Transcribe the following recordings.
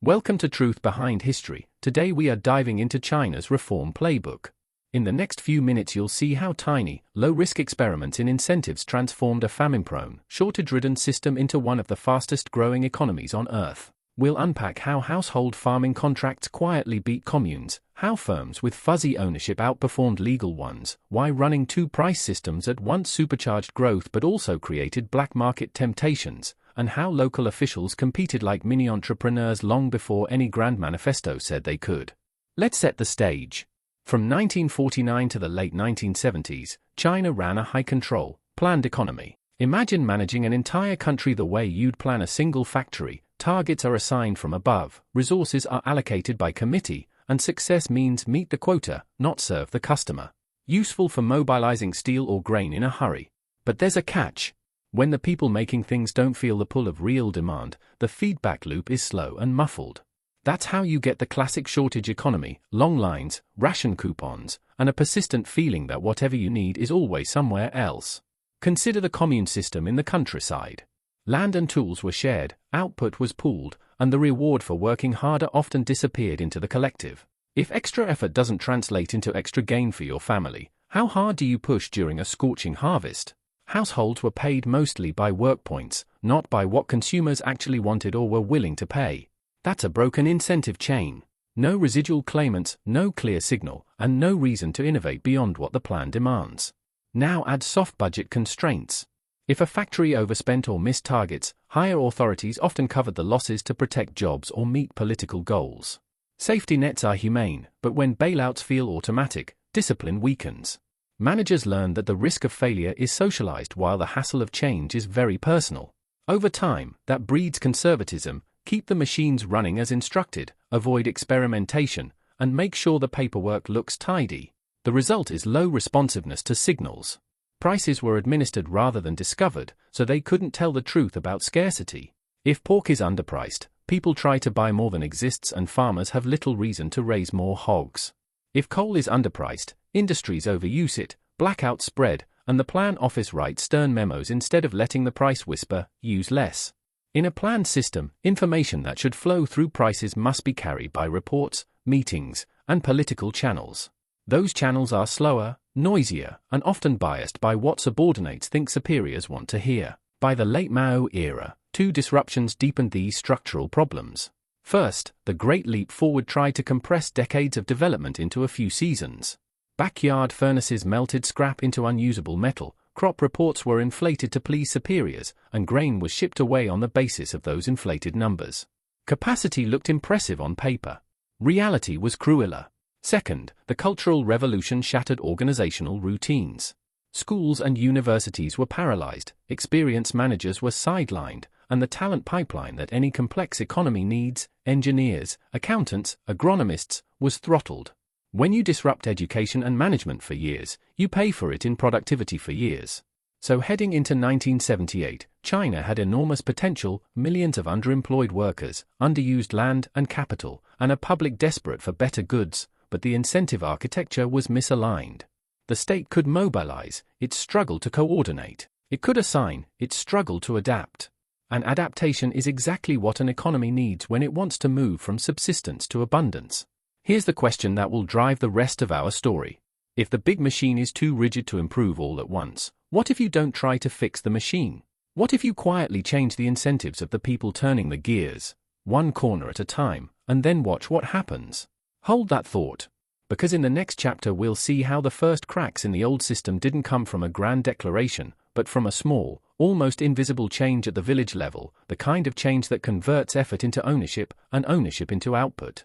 Welcome to Truth Behind History. Today we are diving into China's reform playbook. In the next few minutes you'll see how tiny, low-risk experiments in incentives transformed a famine-prone, shortage-ridden system into one of the fastest-growing economies on Earth. We'll unpack how household farming contracts quietly beat communes, how firms with fuzzy ownership outperformed legal ones, why running two price systems at once supercharged growth but also created black market temptations, and how local officials competed like mini-entrepreneurs long before any grand manifesto said they could. Let's set the stage. From 1949 to the late 1970s, China ran a high-control, planned economy. Imagine managing an entire country the way you'd plan a single factory. Targets are assigned from above, resources are allocated by committee, and success means meet the quota, not serve the customer. Useful for mobilizing steel or grain in a hurry. But there's a catch. When the people making things don't feel the pull of real demand, the feedback loop is slow and muffled. That's how you get the classic shortage economy, long lines, ration coupons, and a persistent feeling that whatever you need is always somewhere else. Consider the commune system in the countryside. Land and tools were shared, output was pooled, and the reward for working harder often disappeared into the collective. If extra effort doesn't translate into extra gain for your family, how hard do you push during a scorching harvest? Households were paid mostly by work points, not by what consumers actually wanted or were willing to pay. That's a broken incentive chain. No residual claimants, no clear signal, and no reason to innovate beyond what the plan demands. Now add soft budget constraints. If a factory overspent or missed targets, higher authorities often covered the losses to protect jobs or meet political goals. Safety nets are humane, but when bailouts feel automatic, discipline weakens. Managers learn that the risk of failure is socialized while the hassle of change is very personal. Over time, that breeds conservatism. Keep the machines running as instructed, avoid experimentation, and make sure the paperwork looks tidy. The result is low responsiveness to signals. Prices were administered rather than discovered, so they couldn't tell the truth about scarcity. If pork is underpriced, people try to buy more than exists and farmers have little reason to raise more hogs. If coal is underpriced, industries overuse it, blackouts spread, and the plan office writes stern memos instead of letting the price whisper, use less. In a planned system, information that should flow through prices must be carried by reports, meetings, and political channels. Those channels are slower, noisier, and often biased by what subordinates think superiors want to hear. By the late Mao era, two disruptions deepened these structural problems. First, the Great Leap Forward tried to compress decades of development into a few seasons. Backyard furnaces melted scrap into unusable metal, crop reports were inflated to please superiors, and grain was shipped away on the basis of those inflated numbers. Capacity looked impressive on paper. Reality was crueler. Second, the Cultural Revolution shattered organizational routines. Schools and universities were paralyzed, experienced managers were sidelined, and the talent pipeline that any complex economy needs, engineers, accountants, agronomists, was throttled. When you disrupt education and management for years, you pay for it in productivity for years. So heading into 1978, China had enormous potential, millions of underemployed workers, underused land and capital, and a public desperate for better goods, but the incentive architecture was misaligned. The state could mobilize, it struggled to coordinate. It could assign, it struggled to adapt. And adaptation is exactly what an economy needs when it wants to move from subsistence to abundance. Here's the question that will drive the rest of our story. If the big machine is too rigid to improve all at once, what if you don't try to fix the machine? What if you quietly change the incentives of the people turning the gears, one corner at a time, and then watch what happens? Hold that thought. Because in the next chapter we'll see how the first cracks in the old system didn't come from a grand declaration, but from a small, almost invisible change at the village level, the kind of change that converts effort into ownership and ownership into output.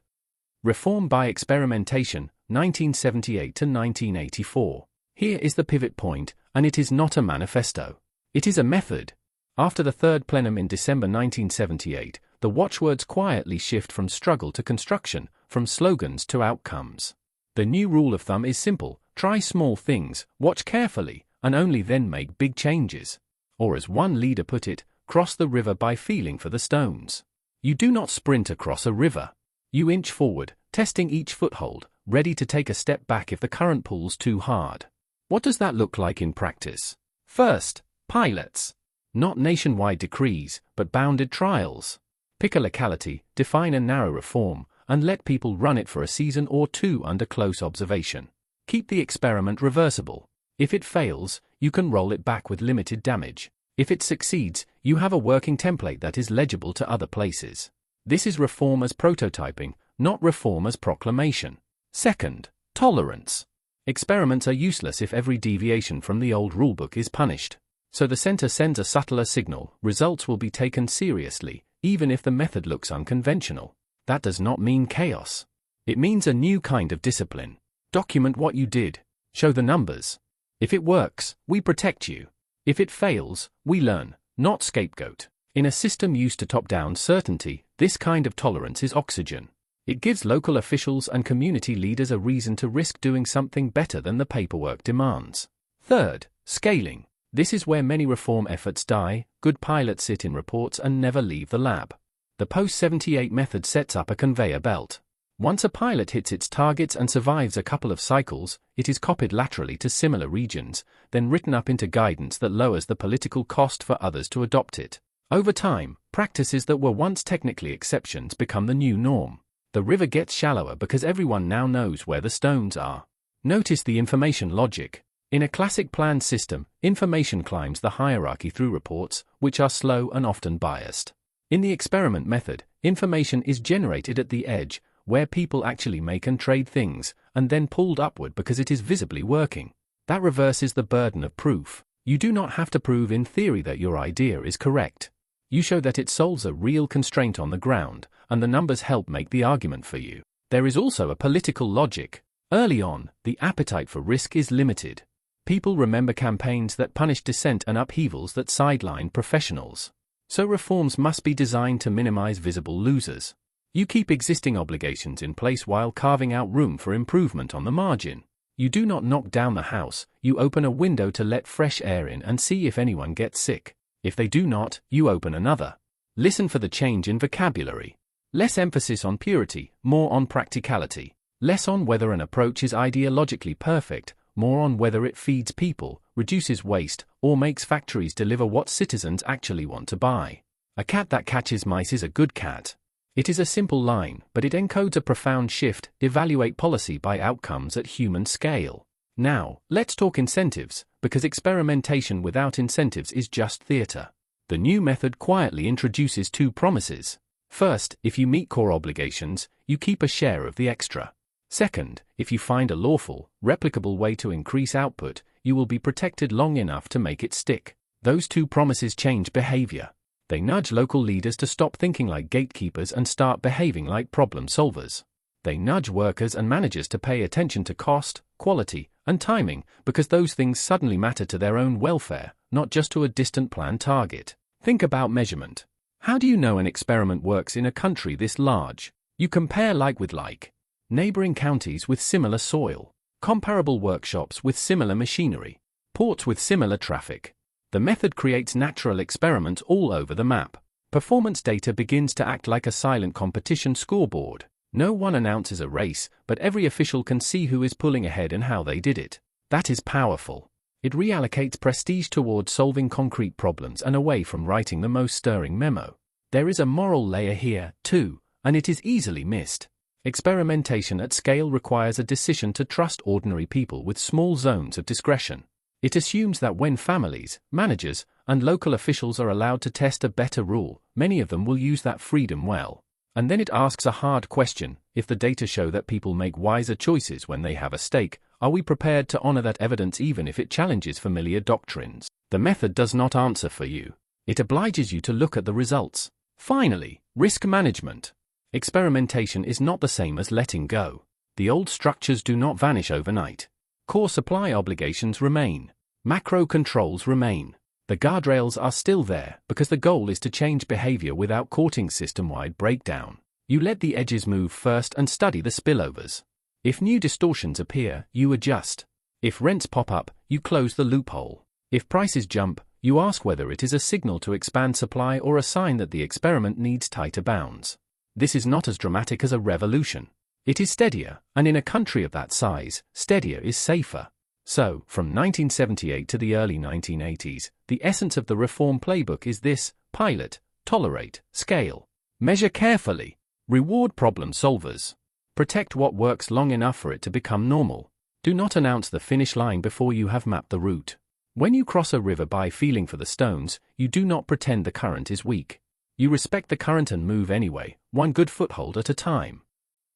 Reform by experimentation, 1978 to 1984. Here is the pivot point, and it is not a manifesto. It is a method. After the third plenum in December 1978, the watchwords quietly shift from struggle to construction, from slogans to outcomes. The new rule of thumb is simple: try small things, watch carefully, and only then make big changes. Or as one leader put it, cross the river by feeling for the stones. You do not sprint across a river. You inch forward, testing each foothold, ready to take a step back if the current pulls too hard. What does that look like in practice? First, pilots. Not nationwide decrees, but bounded trials. Pick a locality, define a narrow reform, and let people run it for a season or two under close observation. Keep the experiment reversible. If it fails, you can roll it back with limited damage. If it succeeds, you have a working template that is legible to other places. This is reform as prototyping, not reform as proclamation. Second, tolerance. Experiments are useless if every deviation from the old rulebook is punished. So the center sends a subtler signal: results will be taken seriously, even if the method looks unconventional. That does not mean chaos. It means a new kind of discipline. Document what you did. Show the numbers. If it works, we protect you. If it fails, we learn, not scapegoat. In a system used to top-down certainty, this kind of tolerance is oxygen. It gives local officials and community leaders a reason to risk doing something better than the paperwork demands. Third, scaling. This is where many reform efforts die. Good pilots sit in reports and never leave the lab. The post-78 method sets up a conveyor belt. Once a pilot hits its targets and survives a couple of cycles, it is copied laterally to similar regions, then written up into guidance that lowers the political cost for others to adopt it. Over time, practices that were once technically exceptions become the new norm. The river gets shallower because everyone now knows where the stones are. Notice the information logic. In a classic planned system, information climbs the hierarchy through reports, which are slow and often biased. In the experiment method, information is generated at the edge, where people actually make and trade things, and then pulled upward because it is visibly working. That reverses the burden of proof. You do not have to prove in theory that your idea is correct. You show that it solves a real constraint on the ground, and the numbers help make the argument for you. There is also a political logic. Early on, the appetite for risk is limited. People remember campaigns that punish dissent and upheavals that sideline professionals. So reforms must be designed to minimize visible losers. You keep existing obligations in place while carving out room for improvement on the margin. You do not knock down the house, you open a window to let fresh air in and see if anyone gets sick. If they do not, you open another. Listen for the change in vocabulary. Less emphasis on purity, more on practicality. Less on whether an approach is ideologically perfect, more on whether it feeds people, reduces waste, or makes factories deliver what citizens actually want to buy. A cat that catches mice is a good cat. It is a simple line, but it encodes a profound shift: evaluate policy by outcomes at human scale. Now, let's talk incentives, because experimentation without incentives is just theater. The new method quietly introduces two promises. First, if you meet core obligations, you keep a share of the extra. Second, if you find a lawful, replicable way to increase output, you will be protected long enough to make it stick. Those two promises change behavior. They nudge local leaders to stop thinking like gatekeepers and start behaving like problem solvers. They nudge workers and managers to pay attention to cost, quality, and timing, because those things suddenly matter to their own welfare, not just to a distant planned target. Think about measurement. How do you know an experiment works in a country this large? You compare like with like. Neighboring counties with similar soil. Comparable workshops with similar machinery. Ports with similar traffic. The method creates natural experiments all over the map. Performance data begins to act like a silent competition scoreboard. No one announces a race, but every official can see who is pulling ahead and how they did it. That is powerful. It reallocates prestige towards solving concrete problems and away from writing the most stirring memo. There is a moral layer here, too, and it is easily missed. Experimentation at scale requires a decision to trust ordinary people with small zones of discretion. It assumes that when families, managers, and local officials are allowed to test a better rule, many of them will use that freedom well. And then it asks a hard question: if the data show that people make wiser choices when they have a stake, are we prepared to honor that evidence even if it challenges familiar doctrines? The method does not answer for you. It obliges you to look at the results. Finally, risk management. Experimentation is not the same as letting go. The old structures do not vanish overnight. Core supply obligations remain. Macro controls remain. The guardrails are still there because the goal is to change behavior without courting system-wide breakdown. You let the edges move first and study the spillovers. If new distortions appear, you adjust. If rents pop up, you close the loophole. If prices jump, you ask whether it is a signal to expand supply or a sign that the experiment needs tighter bounds. This is not as dramatic as a revolution. It is steadier, and in a country of that size, steadier is safer. So, from 1978 to the early 1980s, the essence of the reform playbook is this: pilot, tolerate, scale. Measure carefully. Reward problem solvers. Protect what works long enough for it to become normal. Do not announce the finish line before you have mapped the route. When you cross a river by feeling for the stones, you do not pretend the current is weak. You respect the current and move anyway, one good foothold at a time.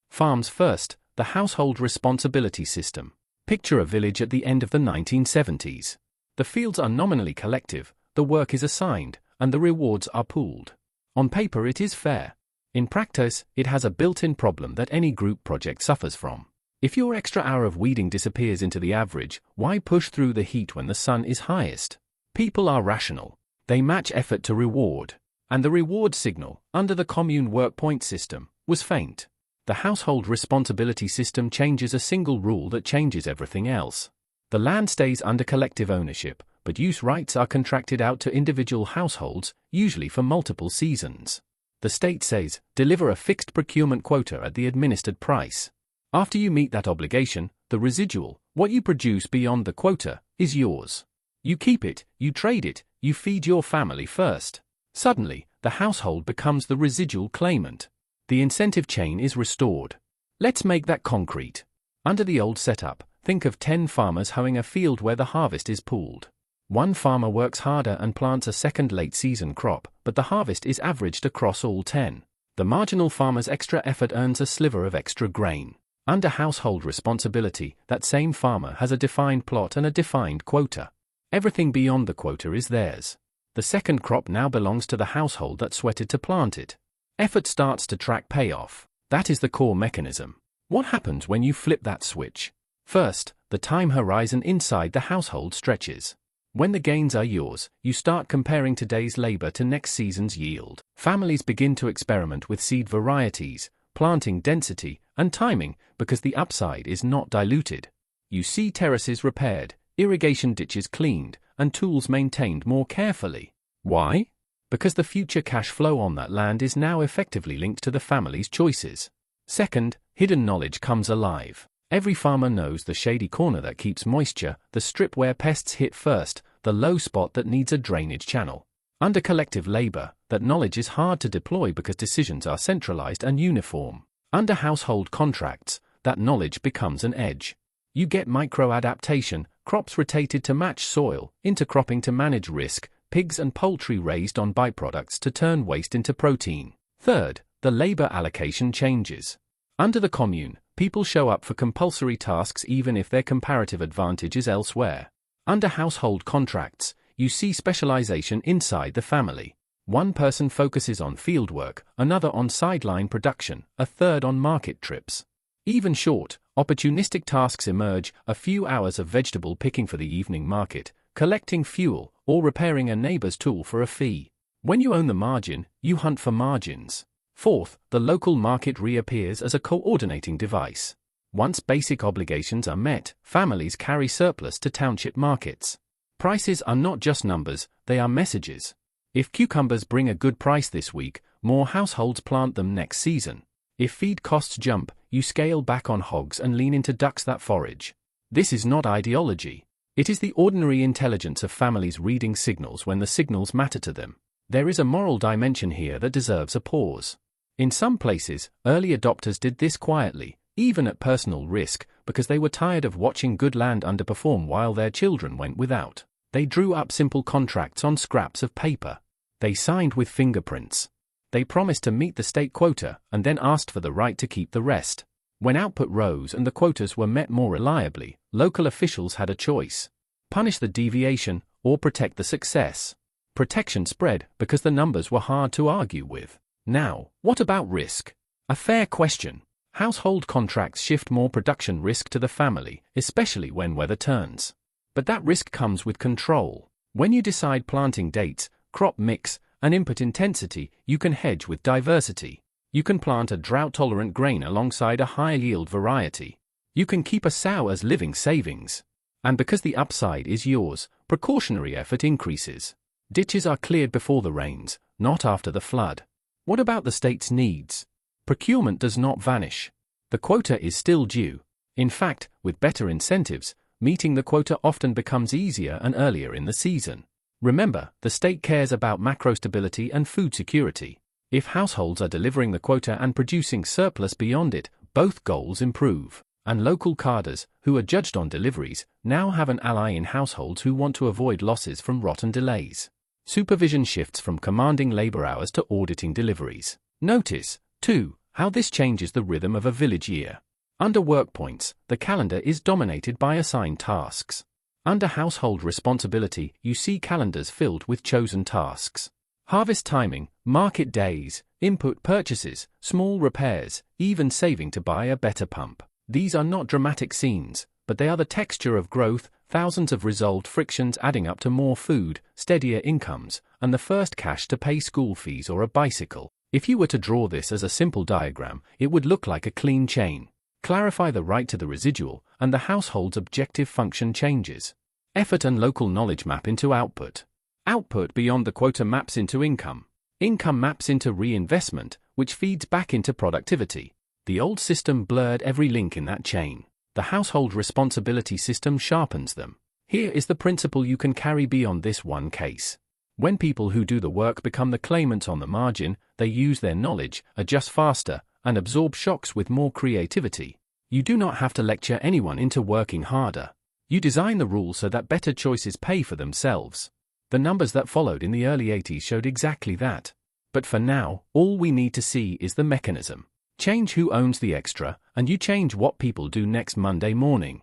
Farms first, the household responsibility system. Picture a village at the end of the 1970s. The fields are nominally collective, the work is assigned, and the rewards are pooled. On paper it is fair. In practice, it has a built-in problem that any group project suffers from. If your extra hour of weeding disappears into the average, why push through the heat when the sun is highest? People are rational. They match effort to reward. And the reward signal, under the commune work point system, was faint. The household responsibility system changes a single rule that changes everything else. The land stays under collective ownership, but use rights are contracted out to individual households, usually for multiple seasons. The state says, deliver a fixed procurement quota at the administered price. After you meet that obligation, the residual, what you produce beyond the quota, is yours. You keep it, you trade it, you feed your family first. Suddenly, the household becomes the residual claimant. The incentive chain is restored. Let's make that concrete. Under the old setup, think of 10 farmers hoeing a field where the harvest is pooled. One farmer works harder and plants a second late-season crop, but the harvest is averaged across all 10. The marginal farmer's extra effort earns a sliver of extra grain. Under household responsibility, that same farmer has a defined plot and a defined quota. Everything beyond the quota is theirs. The second crop now belongs to the household that sweated to plant it. Effort starts to track payoff. That is the core mechanism. What happens when you flip that switch? First, the time horizon inside the household stretches. When the gains are yours, you start comparing today's labor to next season's yield. Families begin to experiment with seed varieties, planting density, and timing, because the upside is not diluted. You see terraces repaired, irrigation ditches cleaned, and tools maintained more carefully. Why? Because the future cash flow on that land is now effectively linked to the family's choices. Second, hidden knowledge comes alive. Every farmer knows the shady corner that keeps moisture, the strip where pests hit first, the low spot that needs a drainage channel. Under collective labor, that knowledge is hard to deploy because decisions are centralized and uniform. Under household contracts, that knowledge becomes an edge. You get micro-adaptation, crops rotated to match soil, intercropping to manage risk, pigs and poultry raised on byproducts to turn waste into protein. Third, the labor allocation changes. Under the commune, people show up for compulsory tasks even if their comparative advantage is elsewhere. Under household contracts, you see specialization inside the family. One person focuses on fieldwork, another on sideline production, a third on market trips. Even short, opportunistic tasks emerge, a few hours of vegetable picking for the evening market, collecting fuel, or repairing a neighbor's tool for a fee. When you own the margin, you hunt for margins. Fourth, the local market reappears as a coordinating device. Once basic obligations are met, families carry surplus to township markets. Prices are not just numbers, they are messages. If cucumbers bring a good price this week, more households plant them next season. If feed costs jump, you scale back on hogs and lean into ducks that forage. This is not ideology. It is the ordinary intelligence of families reading signals when the signals matter to them. There is a moral dimension here that deserves a pause. In some places, early adopters did this quietly, even at personal risk, because they were tired of watching good land underperform while their children went without. They drew up simple contracts on scraps of paper. They signed with fingerprints. They promised to meet the state quota and then asked for the right to keep the rest. When output rose and the quotas were met more reliably, local officials had a choice: punish the deviation or protect the success. Protection spread because the numbers were hard to argue with. Now, what about risk? A fair question. Household contracts shift more production risk to the family, especially when weather turns. But that risk comes with control. When you decide planting dates, crop mix, and input intensity, you can hedge with diversity. You can plant a drought-tolerant grain alongside a high-yield variety. You can keep a sow as living savings. And because the upside is yours, precautionary effort increases. Ditches are cleared before the rains, not after the flood. What about the state's needs? Procurement does not vanish. The quota is still due. In fact, with better incentives, meeting the quota often becomes easier and earlier in the season. Remember, the state cares about macro stability and food security. If households are delivering the quota and producing surplus beyond it, both goals improve. And local cadres, who are judged on deliveries, now have an ally in households who want to avoid losses from rotten delays. Supervision shifts from commanding labor hours to auditing deliveries. Notice, too, how this changes the rhythm of a village year. Under work points, the calendar is dominated by assigned tasks. Under household responsibility, you see calendars filled with chosen tasks. Harvest timing, market days, input purchases, small repairs, even saving to buy a better pump. These are not dramatic scenes, but they are the texture of growth, thousands of resolved frictions adding up to more food, steadier incomes, and the first cash to pay school fees or a bicycle. If you were to draw this as a simple diagram, it would look like a clean chain. Clarify the right to the residual, and the household's objective function changes. Effort and local knowledge map into output. Output beyond the quota maps into income. Income maps into reinvestment, which feeds back into productivity. The old system blurred every link in that chain. The household responsibility system sharpens them. Here is the principle you can carry beyond this one case. When people who do the work become the claimants on the margin, they use their knowledge, adjust faster, and absorb shocks with more creativity. You do not have to lecture anyone into working harder. You design the rules so that better choices pay for themselves. The numbers that followed in the early 80s showed exactly that. But for now, all we need to see is the mechanism. Change who owns the extra, and you change what people do next Monday morning.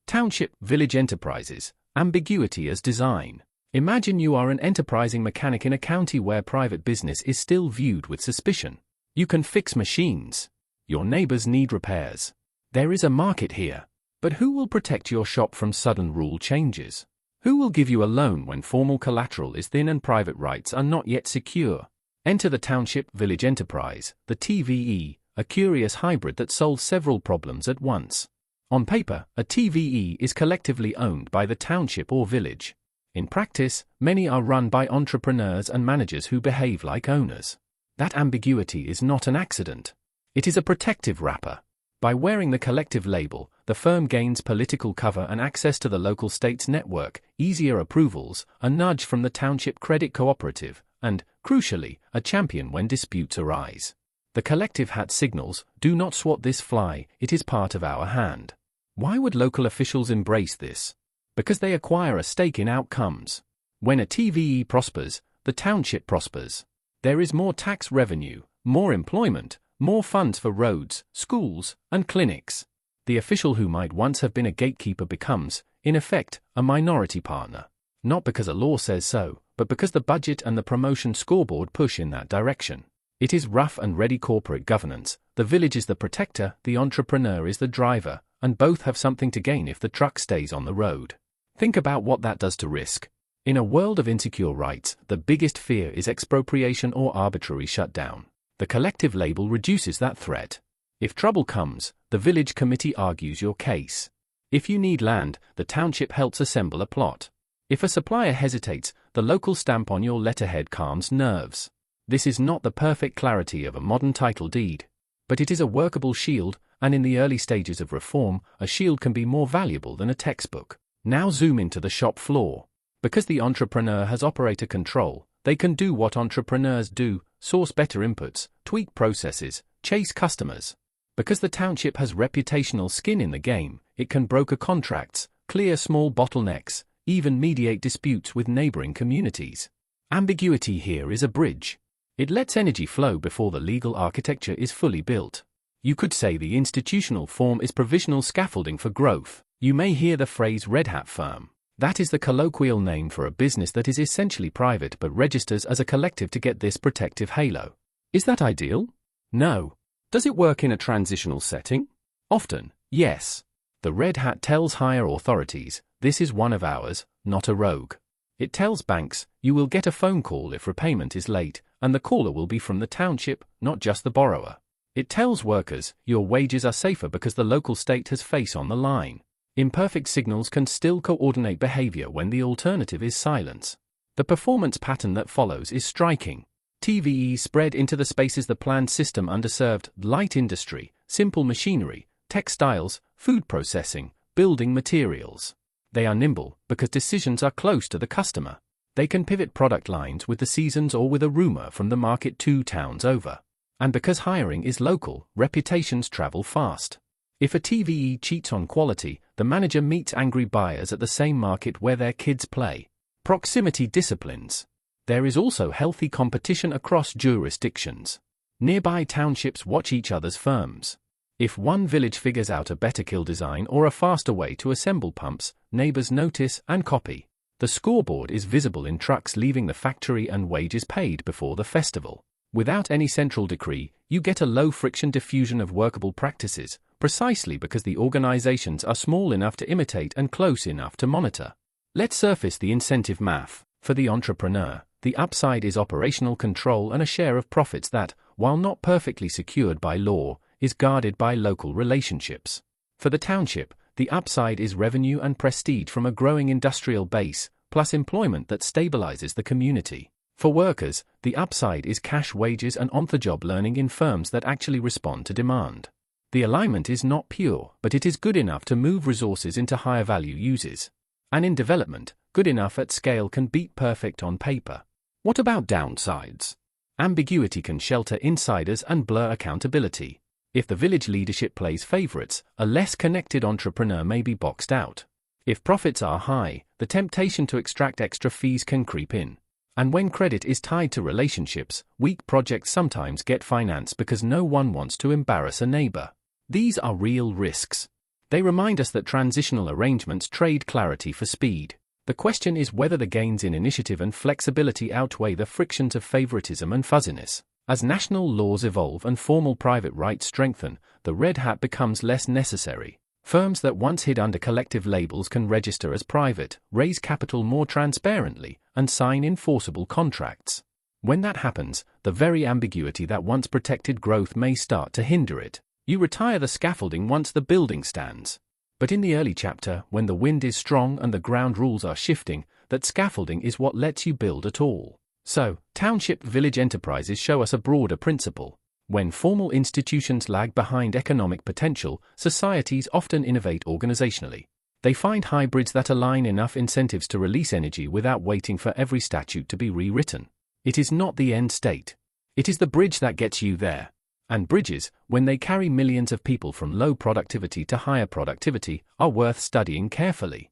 Township, village enterprises, ambiguity as design. Imagine you are an enterprising mechanic in a county where private business is still viewed with suspicion. You can fix machines. Your neighbors need repairs. There is a market here. But who will protect your shop from sudden rule changes? Who will give you a loan when formal collateral is thin and private rights are not yet secure? Enter the Township Village Enterprise, the TVE, a curious hybrid that solves several problems at once. On paper, a TVE is collectively owned by the township or village. In practice, many are run by entrepreneurs and managers who behave like owners. That ambiguity is not an accident. It is a protective wrapper. By wearing the collective label, the firm gains political cover and access to the local state's network, easier approvals, a nudge from the township credit cooperative, and, crucially, a champion when disputes arise. The collective hat signals, do not swat this fly, it is part of our hand. Why would local officials embrace this? Because they acquire a stake in outcomes. When a TVE prospers, the township prospers. There is more tax revenue, more employment, more funds for roads, schools, and clinics. The official who might once have been a gatekeeper becomes, in effect, a minority partner. Not because a law says so, but because the budget and the promotion scoreboard push in that direction. It is rough and ready corporate governance. The village is the protector, the entrepreneur is the driver, and both have something to gain if the truck stays on the road. Think about what that does to risk. In a world of insecure rights, the biggest fear is expropriation or arbitrary shutdown. The collective label reduces that threat. If trouble comes, the village committee argues your case. If you need land, the township helps assemble a plot. If a supplier hesitates, the local stamp on your letterhead calms nerves. This is not the perfect clarity of a modern title deed, but it is a workable shield, and in the early stages of reform, a shield can be more valuable than a textbook. Now zoom into the shop floor. Because the entrepreneur has operator control, they can do what entrepreneurs do, source better inputs, tweak processes, chase customers. Because the township has reputational skin in the game, it can broker contracts, clear small bottlenecks, even mediate disputes with neighboring communities. Ambiguity here is a bridge. It lets energy flow before the legal architecture is fully built. You could say the institutional form is provisional scaffolding for growth. You may hear the phrase Red Hat firm. That is the colloquial name for a business that is essentially private but registers as a collective to get this protective halo. Is that ideal? No. Does it work in a transitional setting? Often, yes. The Red Hat tells higher authorities, this is one of ours, not a rogue. It tells banks, you will get a phone call if repayment is late, and the caller will be from the township, not just the borrower. It tells workers, your wages are safer because the local state has face on the line. Imperfect signals can still coordinate behavior when the alternative is silence. The performance pattern that follows is striking. TVE spread into the spaces the planned system underserved: light industry, simple machinery, textiles, food processing, building materials. They are nimble because decisions are close to the customer. They can pivot product lines with the seasons or with a rumor from the market 2 towns over. And because hiring is local, reputations travel fast. If a TVE cheats on quality, the manager meets angry buyers at the same market where their kids play. Proximity disciplines. There is also healthy competition across jurisdictions. Nearby townships watch each other's firms. If one village figures out a better kill design or a faster way to assemble pumps, neighbors notice and copy. The scoreboard is visible in trucks leaving the factory and wages paid before the festival. Without any central decree, you get a low-friction diffusion of workable practices, precisely because the organizations are small enough to imitate and close enough to monitor. Let's surface the incentive math. For the entrepreneur, the upside is operational control and a share of profits that, while not perfectly secured by law, is guarded by local relationships. For the township, the upside is revenue and prestige from a growing industrial base, plus employment that stabilizes the community. For workers, the upside is cash wages and on-the-job learning in firms that actually respond to demand. The alignment is not pure, but it is good enough to move resources into higher value uses. And in development, good enough at scale can beat perfect on paper. What about downsides? Ambiguity can shelter insiders and blur accountability. If the village leadership plays favorites, a less connected entrepreneur may be boxed out. If profits are high, the temptation to extract extra fees can creep in. And when credit is tied to relationships, weak projects sometimes get financed because no one wants to embarrass a neighbor. These are real risks. They remind us that transitional arrangements trade clarity for speed. The question is whether the gains in initiative and flexibility outweigh the frictions of favoritism and fuzziness. As national laws evolve and formal private rights strengthen, the red hat becomes less necessary. Firms that once hid under collective labels can register as private, raise capital more transparently, and sign enforceable contracts. When that happens, the very ambiguity that once protected growth may start to hinder it. You retire the scaffolding once the building stands. But in the early chapter, when the wind is strong and the ground rules are shifting, that scaffolding is what lets you build at all. So, township village enterprises show us a broader principle. When formal institutions lag behind economic potential, societies often innovate organizationally. They find hybrids that align enough incentives to release energy without waiting for every statute to be rewritten. It is not the end state. It is the bridge that gets you there. And bridges, when they carry millions of people from low productivity to higher productivity, are worth studying carefully.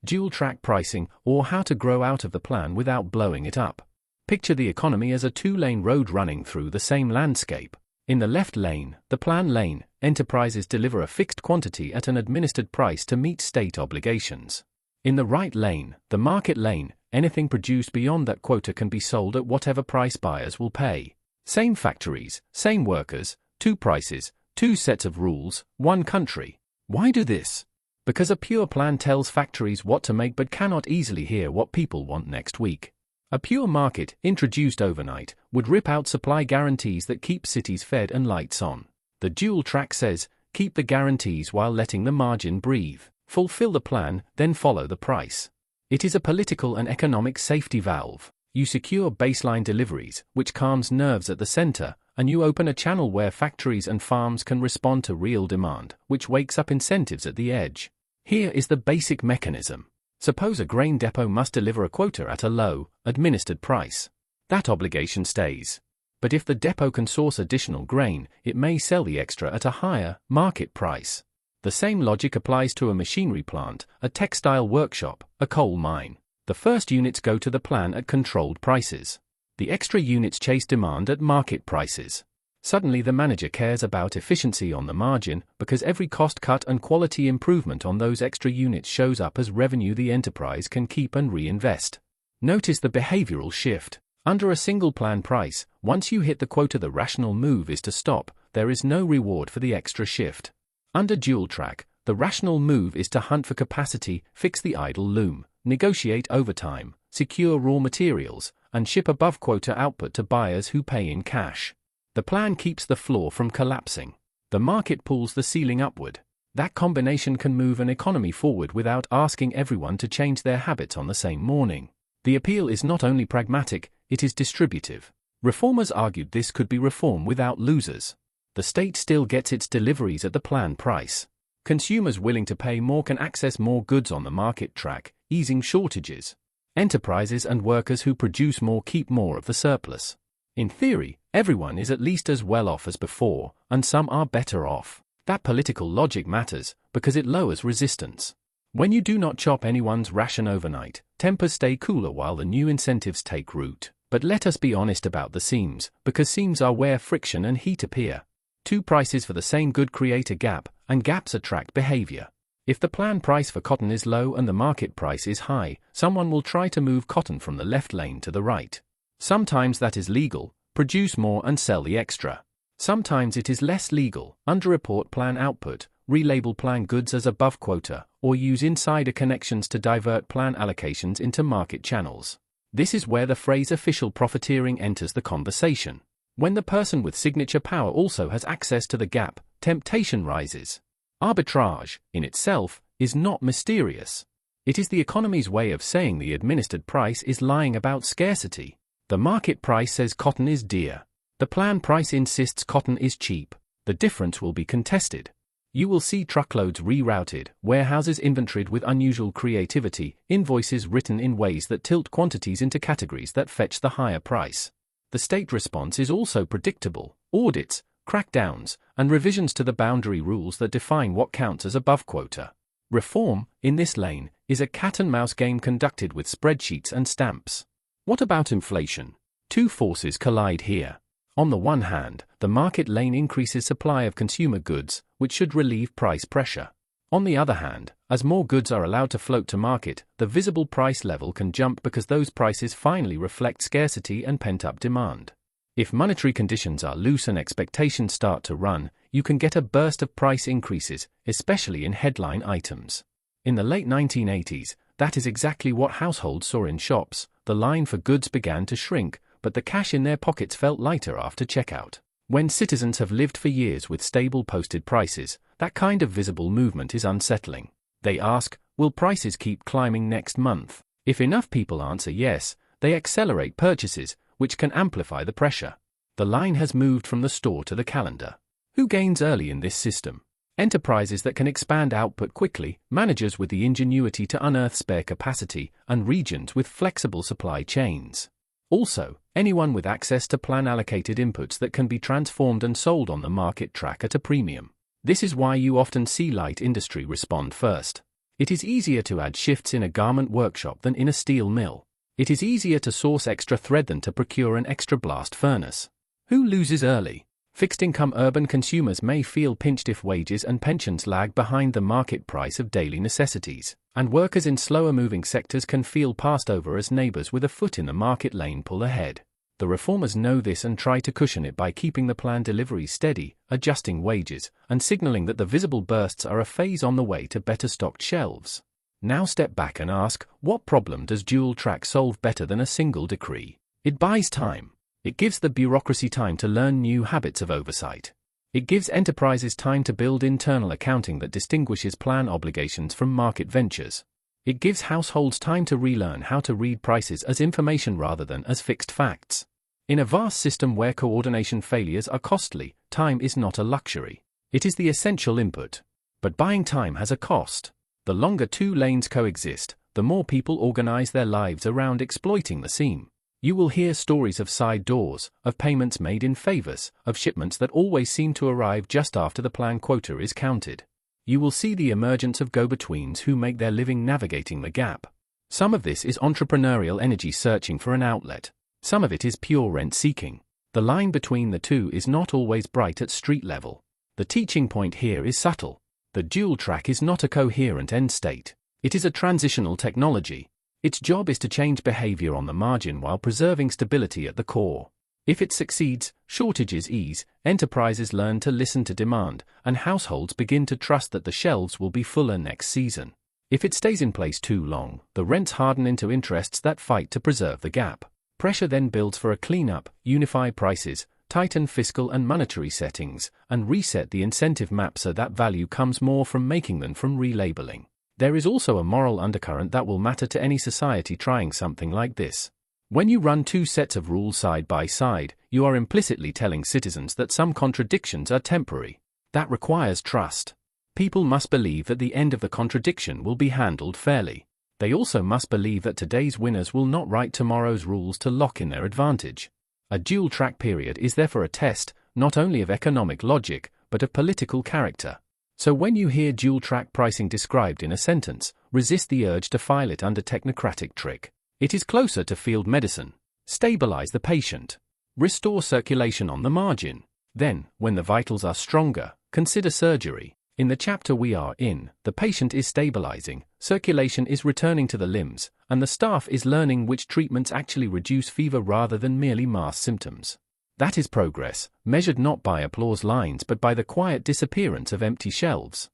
Dual-track pricing, or how to grow out of the plan without blowing it up. Picture the economy as a two-lane road running through the same landscape. In the left lane, the plan lane, enterprises deliver a fixed quantity at an administered price to meet state obligations. In the right lane, the market lane, anything produced beyond that quota can be sold at whatever price buyers will pay. Same factories, same workers, two prices, two sets of rules, one country. Why do this? Because a pure plan tells factories what to make but cannot easily hear what people want next week. A pure market, introduced overnight, would rip out supply guarantees that keep cities fed and lights on. The dual track says, keep the guarantees while letting the margin breathe. Fulfill the plan, then follow the price. It is a political and economic safety valve. You secure baseline deliveries, which calms nerves at the center, and you open a channel where factories and farms can respond to real demand, which wakes up incentives at the edge. Here is the basic mechanism. Suppose a grain depot must deliver a quota at a low, administered price. That obligation stays. But if the depot can source additional grain, it may sell the extra at a higher, market price. The same logic applies to a machinery plant, a textile workshop, a coal mine. The first units go to the plan at controlled prices. The extra units chase demand at market prices. Suddenly the manager cares about efficiency on the margin because every cost cut and quality improvement on those extra units shows up as revenue the enterprise can keep and reinvest. Notice the behavioral shift. Under a single plan price, once you hit the quota, the rational move is to stop. There is no reward for the extra shift. Under dual track, the rational move is to hunt for capacity, fix the idle loom, negotiate overtime, secure raw materials, and ship above quota output to buyers who pay in cash. The plan keeps the floor from collapsing. The market pulls the ceiling upward. That combination can move an economy forward without asking everyone to change their habits on the same morning. The appeal is not only pragmatic, it is distributive. Reformers argued this could be reform without losers. The state still gets its deliveries at the planned price. Consumers willing to pay more can access more goods on the market track, easing shortages. Enterprises and workers who produce more keep more of the surplus. In theory, everyone is at least as well off as before, and some are better off. That political logic matters, because it lowers resistance. When you do not chop anyone's ration overnight, tempers stay cooler while the new incentives take root. But let us be honest about the seams, because seams are where friction and heat appear. Two prices for the same good create a gap, and gaps attract behavior. If the plan price for cotton is low and the market price is high, someone will try to move cotton from the left lane to the right. Sometimes that is legal, produce more and sell the extra. Sometimes it is less legal, underreport plan output, relabel plan goods as above quota, or use insider connections to divert plan allocations into market channels. This is where the phrase official profiteering enters the conversation. When the person with signature power also has access to the gap, temptation rises. Arbitrage, in itself, is not mysterious. It is the economy's way of saying the administered price is lying about scarcity. The market price says cotton is dear. The plan price insists cotton is cheap. The difference will be contested. You will see truckloads rerouted, warehouses inventoried with unusual creativity, invoices written in ways that tilt quantities into categories that fetch the higher price. The state response is also predictable: audits, crackdowns, and revisions to the boundary rules that define what counts as above quota. Reform, in this lane, is a cat-and-mouse game conducted with spreadsheets and stamps. What about inflation? Two forces collide here. On the one hand, the market lane increases supply of consumer goods, which should relieve price pressure. On the other hand, as more goods are allowed to float to market, the visible price level can jump because those prices finally reflect scarcity and pent-up demand. If monetary conditions are loose and expectations start to run, you can get a burst of price increases, especially in headline items. In the late 1980s, that is exactly what households saw in shops. The line for goods began to shrink, but the cash in their pockets felt lighter after checkout. When citizens have lived for years with stable posted prices, that kind of visible movement is unsettling. They ask, will prices keep climbing next month? If enough people answer yes, they accelerate purchases, which can amplify the pressure. The line has moved from the store to the calendar. Who gains early in this system? Enterprises that can expand output quickly, managers with the ingenuity to unearth spare capacity, and regions with flexible supply chains. Also, anyone with access to plan-allocated inputs that can be transformed and sold on the market track at a premium. This is why you often see light industry respond first. It is easier to add shifts in a garment workshop than in a steel mill. It is easier to source extra thread than to procure an extra blast furnace. Who loses early? Fixed-income urban consumers may feel pinched if wages and pensions lag behind the market price of daily necessities, and workers in slower-moving sectors can feel passed over as neighbors with a foot in the market lane pull ahead. The reformers know this and try to cushion it by keeping the plan delivery steady, adjusting wages, and signaling that the visible bursts are a phase on the way to better stocked shelves. Now step back and ask, what problem does dual track solve better than a single decree? It buys time. It gives the bureaucracy time to learn new habits of oversight. It gives enterprises time to build internal accounting that distinguishes plan obligations from market ventures. It gives households time to relearn how to read prices as information rather than as fixed facts. In a vast system where coordination failures are costly, time is not a luxury. It is the essential input. But buying time has a cost. The longer two lanes coexist, the more people organize their lives around exploiting the seam. You will hear stories of side doors, of payments made in favors, of shipments that always seem to arrive just after the plan quota is counted. You will see the emergence of go-betweens who make their living navigating the gap. Some of this is entrepreneurial energy searching for an outlet. Some of it is pure rent-seeking. The line between the two is not always bright at street level. The teaching point here is subtle. The dual track is not a coherent end state. It is a transitional technology. Its job is to change behavior on the margin while preserving stability at the core. If it succeeds, shortages ease, enterprises learn to listen to demand, and households begin to trust that the shelves will be fuller next season. If it stays in place too long, the rents harden into interests that fight to preserve the gap. Pressure then builds for a cleanup, unify prices, tighten fiscal and monetary settings, and reset the incentive map so that value comes more from making than from relabeling. There is also a moral undercurrent that will matter to any society trying something like this. When you run two sets of rules side by side, you are implicitly telling citizens that some contradictions are temporary. That requires trust. People must believe that the end of the contradiction will be handled fairly. They also must believe that today's winners will not write tomorrow's rules to lock in their advantage. A dual-track period is therefore a test, not only of economic logic, but of political character. So when you hear dual-track pricing described in a sentence, resist the urge to file it under technocratic trick. It is closer to field medicine. Stabilize the patient. Restore circulation on the margin. Then, when the vitals are stronger, consider surgery. In the chapter we are in, the patient is stabilizing, circulation is returning to the limbs, and the staff is learning which treatments actually reduce fever rather than merely mask symptoms. That is progress, measured not by applause lines but by the quiet disappearance of empty shelves.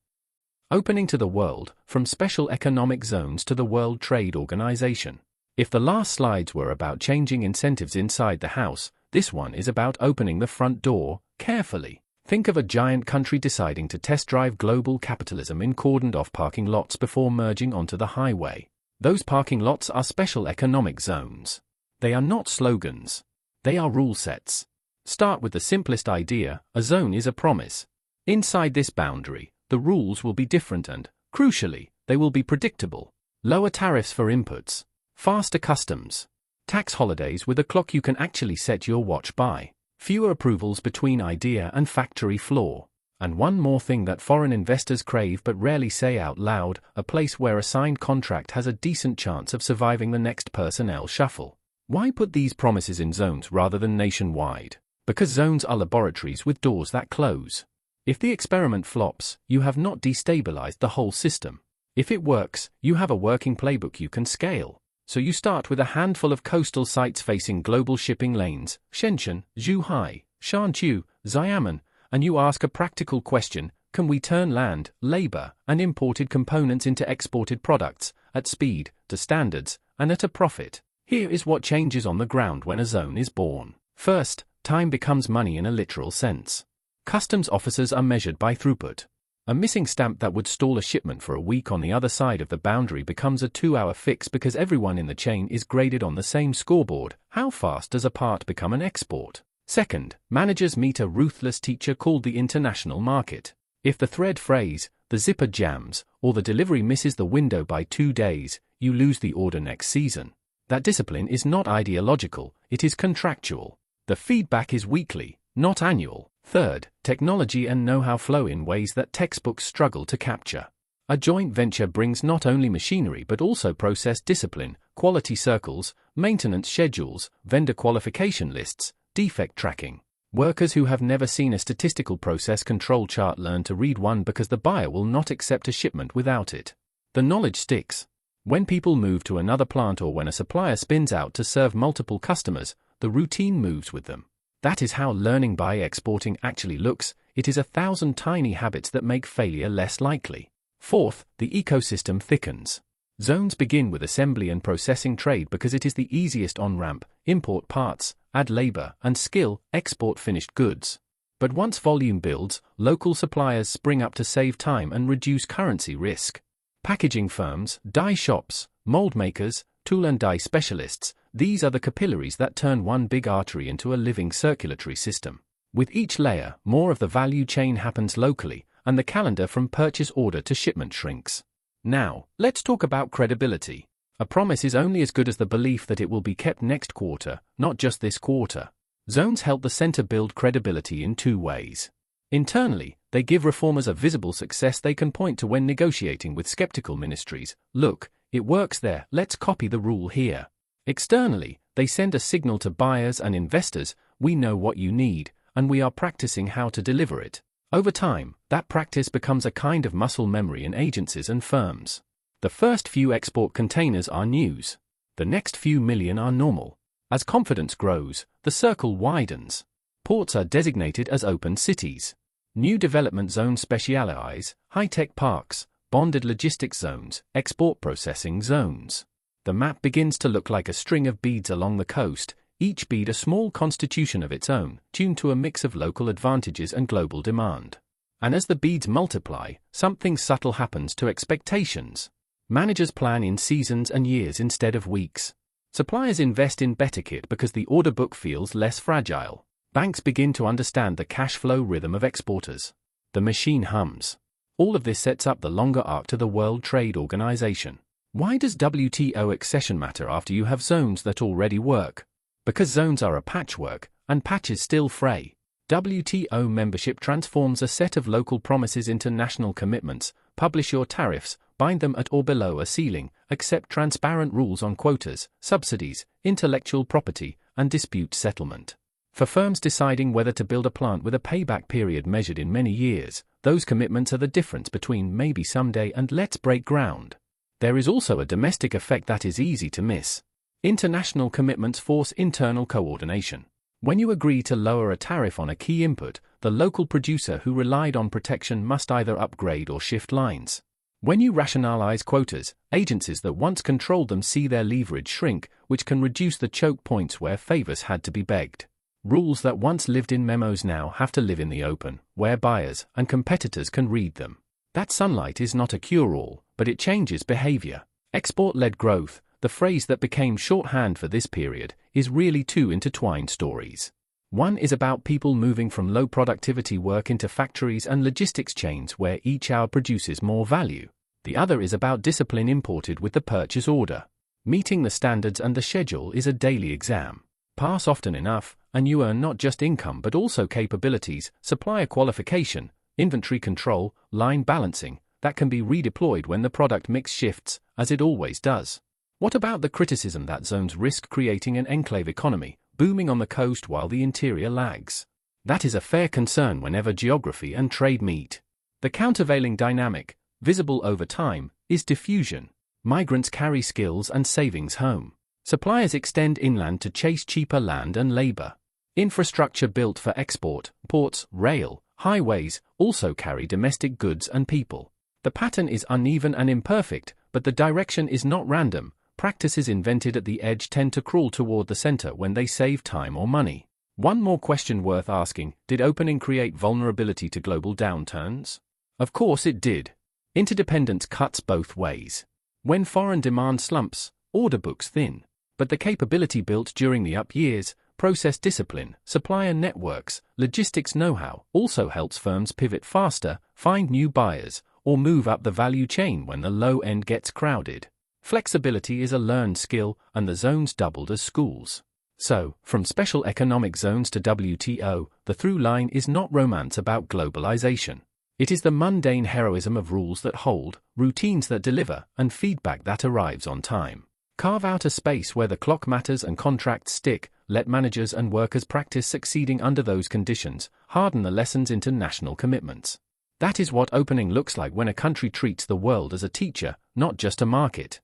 Opening to the world, from special economic zones to the World Trade Organization. If the last slides were about changing incentives inside the house, this one is about opening the front door, carefully. Think of a giant country deciding to test drive global capitalism in cordoned-off parking lots before merging onto the highway. Those parking lots are special economic zones. They are not slogans. They are rule sets. Start with the simplest idea: a zone is a promise. Inside this boundary, the rules will be different and, crucially, they will be predictable. Lower tariffs for inputs. Faster customs. Tax holidays with a clock you can actually set your watch by. Fewer approvals between idea and factory floor. And one more thing that foreign investors crave but rarely say out loud: a place where a signed contract has a decent chance of surviving the next personnel shuffle. Why put these promises in zones rather than nationwide? Because zones are laboratories with doors that close. If the experiment flops, you have not destabilized the whole system. If it works, you have a working playbook you can scale. So you start with a handful of coastal sites facing global shipping lanes, Shenzhen, Zhuhai, Shanqiu, Xiamen, and you ask a practical question: can we turn land, labor, and imported components into exported products, at speed, to standards, and at a profit? Here is what changes on the ground when a zone is born. First, time becomes money in a literal sense. Customs officers are measured by throughput. A missing stamp that would stall a shipment for a week on the other side of the boundary becomes a 2-hour fix because everyone in the chain is graded on the same scoreboard. How fast does a part become an export? Second, managers meet a ruthless teacher called the international market. If the thread frays, the zipper jams, or the delivery misses the window by 2 days, you lose the order next season. That discipline is not ideological, it is contractual. The feedback is weekly, not annual. Third, technology and know-how flow in ways that textbooks struggle to capture. A joint venture brings not only machinery but also process discipline, quality circles, maintenance schedules, vendor qualification lists, defect tracking. Workers who have never seen a statistical process control chart learn to read one because the buyer will not accept a shipment without it. The knowledge sticks. When people move to another plant or when a supplier spins out to serve multiple customers, the routine moves with them. That is how learning by exporting actually looks. It is 1,000 tiny habits that make failure less likely. Fourth, the ecosystem thickens. Zones begin with assembly and processing trade because it is the easiest on-ramp: import parts, add labor and skill, export finished goods. But once volume builds, local suppliers spring up to save time and reduce currency risk. Packaging firms, die shops, mold makers, tool and die specialists, these are the capillaries that turn one big artery into a living circulatory system. With each layer, more of the value chain happens locally, and the calendar from purchase order to shipment shrinks. Now, let's talk about credibility. A promise is only as good as the belief that it will be kept next quarter, not just this quarter. Zones help the center build credibility in 2 ways. Internally, they give reformers a visible success they can point to when negotiating with skeptical ministries. Look, it works there, let's copy the rule here. Externally, they send a signal to buyers and investors: we know what you need, and we are practicing how to deliver it. Over time, that practice becomes a kind of muscle memory in agencies and firms. The first few export containers are news. The next few million are normal. As confidence grows, the circle widens. Ports are designated as open cities. New development zones specialize: high-tech parks, bonded logistics zones, export processing zones. The map begins to look like a string of beads along the coast, each bead a small constitution of its own, tuned to a mix of local advantages and global demand. And as the beads multiply, something subtle happens to expectations. Managers plan in seasons and years instead of weeks. Suppliers invest in better kit because the order book feels less fragile. Banks begin to understand the cash flow rhythm of exporters. The machine hums. All of this sets up the longer arc to the World Trade Organization. Why does WTO accession matter after you have zones that already work? Because zones are a patchwork, and patches still fray. WTO membership transforms a set of local promises into national commitments. Publish your tariffs, bind them at or below a ceiling, accept transparent rules on quotas, subsidies, intellectual property, and dispute settlement. For firms deciding whether to build a plant with a payback period measured in many years, those commitments are the difference between maybe someday and let's break ground. There is also a domestic effect that is easy to miss. International commitments force internal coordination. When you agree to lower a tariff on a key input, the local producer who relied on protection must either upgrade or shift lines. When you rationalize quotas, agencies that once controlled them see their leverage shrink, which can reduce the choke points where favors had to be begged. Rules that once lived in memos now have to live in the open, where buyers and competitors can read them. That sunlight is not a cure-all, but it changes behavior. Export-led growth, the phrase that became shorthand for this period, is really two intertwined stories. One is about people moving from low productivity work into factories and logistics chains where each hour produces more value. The other is about discipline imported with the purchase order. Meeting the standards and the schedule is a daily exam. Pass often enough, and you earn not just income but also capabilities, supplier qualification, inventory control, line balancing, that can be redeployed when the product mix shifts, as it always does. What about the criticism that zones risk creating an enclave economy, booming on the coast while the interior lags? That is a fair concern whenever geography and trade meet. The countervailing dynamic, visible over time, is diffusion. Migrants carry skills and savings home. Suppliers extend inland to chase cheaper land and labor. Infrastructure built for export, ports, rail, highways, also carry domestic goods and people. The pattern is uneven and imperfect, but the direction is not random. Practices invented at the edge tend to crawl toward the center when they save time or money. One more question worth asking: did opening create vulnerability to global downturns? Of course it did. Interdependence cuts both ways. When foreign demand slumps, order books thin. But the capability built during the up years, process discipline, supplier networks, logistics know-how, also helps firms pivot faster, find new buyers, or move up the value chain when the low end gets crowded. Flexibility is a learned skill, and the zones doubled as schools. So, from special economic zones to WTO, the through line is not romance about globalization. It is the mundane heroism of rules that hold, routines that deliver, and feedback that arrives on time. Carve out a space where the clock matters and contracts stick, let managers and workers practice succeeding under those conditions, harden the lessons into national commitments. That is what opening looks like when a country treats the world as a teacher, not just a market.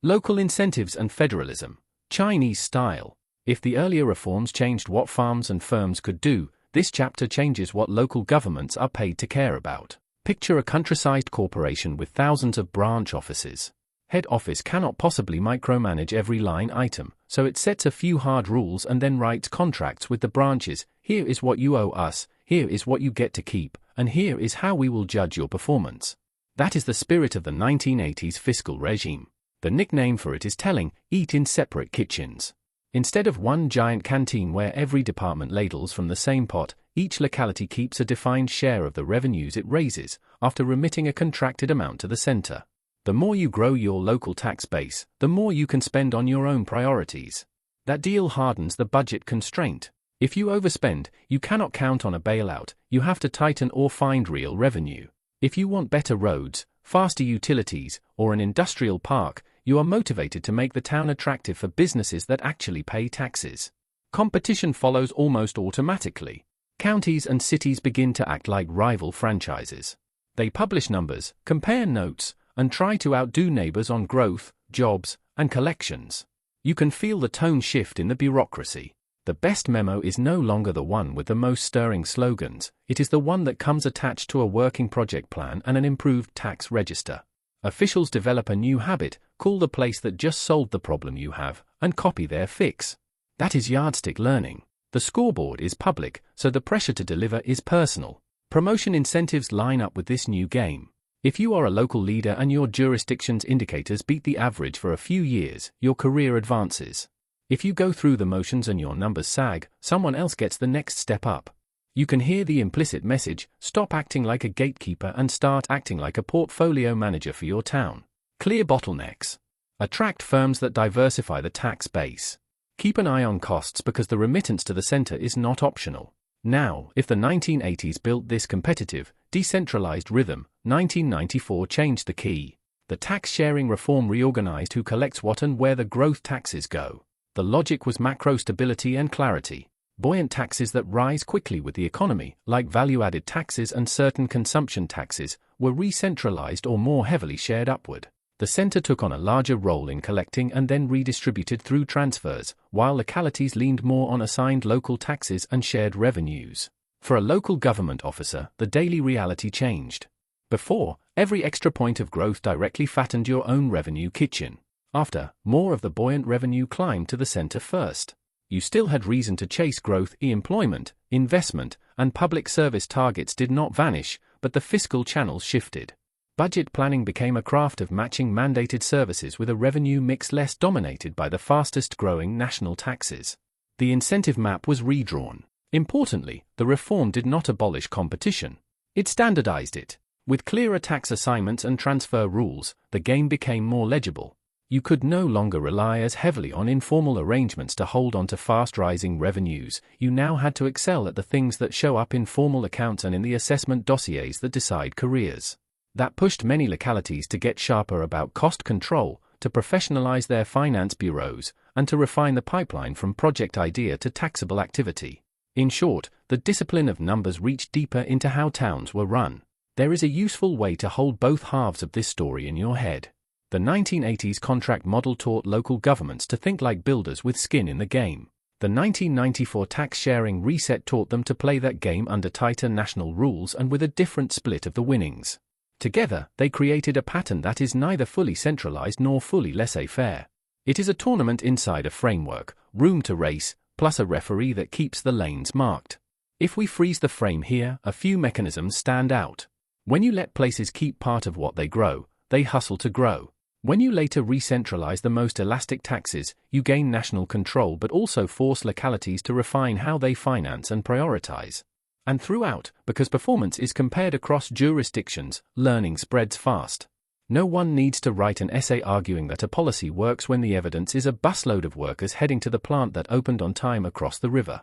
Local incentives and federalism. Chinese style. If the earlier reforms changed what farms and firms could do, this chapter changes what local governments are paid to care about. Picture a countryside corporation with thousands of branch offices. Head office cannot possibly micromanage every line item, so it sets a few hard rules and then writes contracts with the branches. Here is what you owe us, here is what you get to keep, and here is how we will judge your performance. That is the spirit of the 1980s fiscal regime. The nickname for it is telling: eat in separate kitchens. Instead of one giant canteen where every department ladles from the same pot, each locality keeps a defined share of the revenues it raises, after remitting a contracted amount to the center. The more you grow your local tax base, the more you can spend on your own priorities. That deal hardens the budget constraint. If you overspend, you cannot count on a bailout, you have to tighten or find real revenue. If you want better roads, faster utilities, or an industrial park, you are motivated to make the town attractive for businesses that actually pay taxes. Competition follows almost automatically. Counties and cities begin to act like rival franchises. They publish numbers, compare notes, and try to outdo neighbors on growth, jobs, and collections. You can feel the tone shift in the bureaucracy. The best memo is no longer the one with the most stirring slogans, it is the one that comes attached to a working project plan and an improved tax register. Officials develop a new habit: call the place that just solved the problem you have, and copy their fix. That is yardstick learning. The scoreboard is public, so the pressure to deliver is personal. Promotion incentives line up with this new game. If you are a local leader and your jurisdiction's indicators beat the average for a few years, your career advances. If you go through the motions and your numbers sag, someone else gets the next step up. You can hear the implicit message: stop acting like a gatekeeper and start acting like a portfolio manager for your town. Clear bottlenecks. Attract firms that diversify the tax base. Keep an eye on costs because the remittance to the center is not optional. Now, if the 1980s built this competitive, decentralized rhythm, 1994 changed the key. The tax sharing reform reorganized who collects what and where the growth taxes go. The logic was macro stability and clarity. Buoyant taxes that rise quickly with the economy, like value-added taxes and certain consumption taxes, were re-centralized or more heavily shared upward. The center took on a larger role in collecting and then redistributed through transfers, while localities leaned more on assigned local taxes and shared revenues. For a local government officer, the daily reality changed. Before, every extra point of growth directly fattened your own revenue kitchen. After, more of the buoyant revenue climbed to the center first. You still had reason to chase growth, employment, investment, and public service targets did not vanish, but the fiscal channels shifted. Budget planning became a craft of matching mandated services with a revenue mix less dominated by the fastest-growing national taxes. The incentive map was redrawn. Importantly, the reform did not abolish competition. It standardized it. With clearer tax assignments and transfer rules, the game became more legible. You could no longer rely as heavily on informal arrangements to hold on to fast-rising revenues. You now had to excel at the things that show up in formal accounts and in the assessment dossiers that decide careers. That pushed many localities to get sharper about cost control, to professionalize their finance bureaus, and to refine the pipeline from project idea to taxable activity. In short, the discipline of numbers reached deeper into how towns were run. There is a useful way to hold both halves of this story in your head. The 1980s contract model taught local governments to think like builders with skin in the game. The 1994 tax sharing reset taught them to play that game under tighter national rules and with a different split of the winnings. Together, they created a pattern that is neither fully centralized nor fully laissez-faire. It is a tournament inside a framework, room to race, plus a referee that keeps the lanes marked. If we freeze the frame here, a few mechanisms stand out. When you let places keep part of what they grow, they hustle to grow. When you later re-centralize the most elastic taxes, you gain national control but also force localities to refine how they finance and prioritize. And throughout, because performance is compared across jurisdictions, learning spreads fast. No one needs to write an essay arguing that a policy works when the evidence is a busload of workers heading to the plant that opened on time across the river.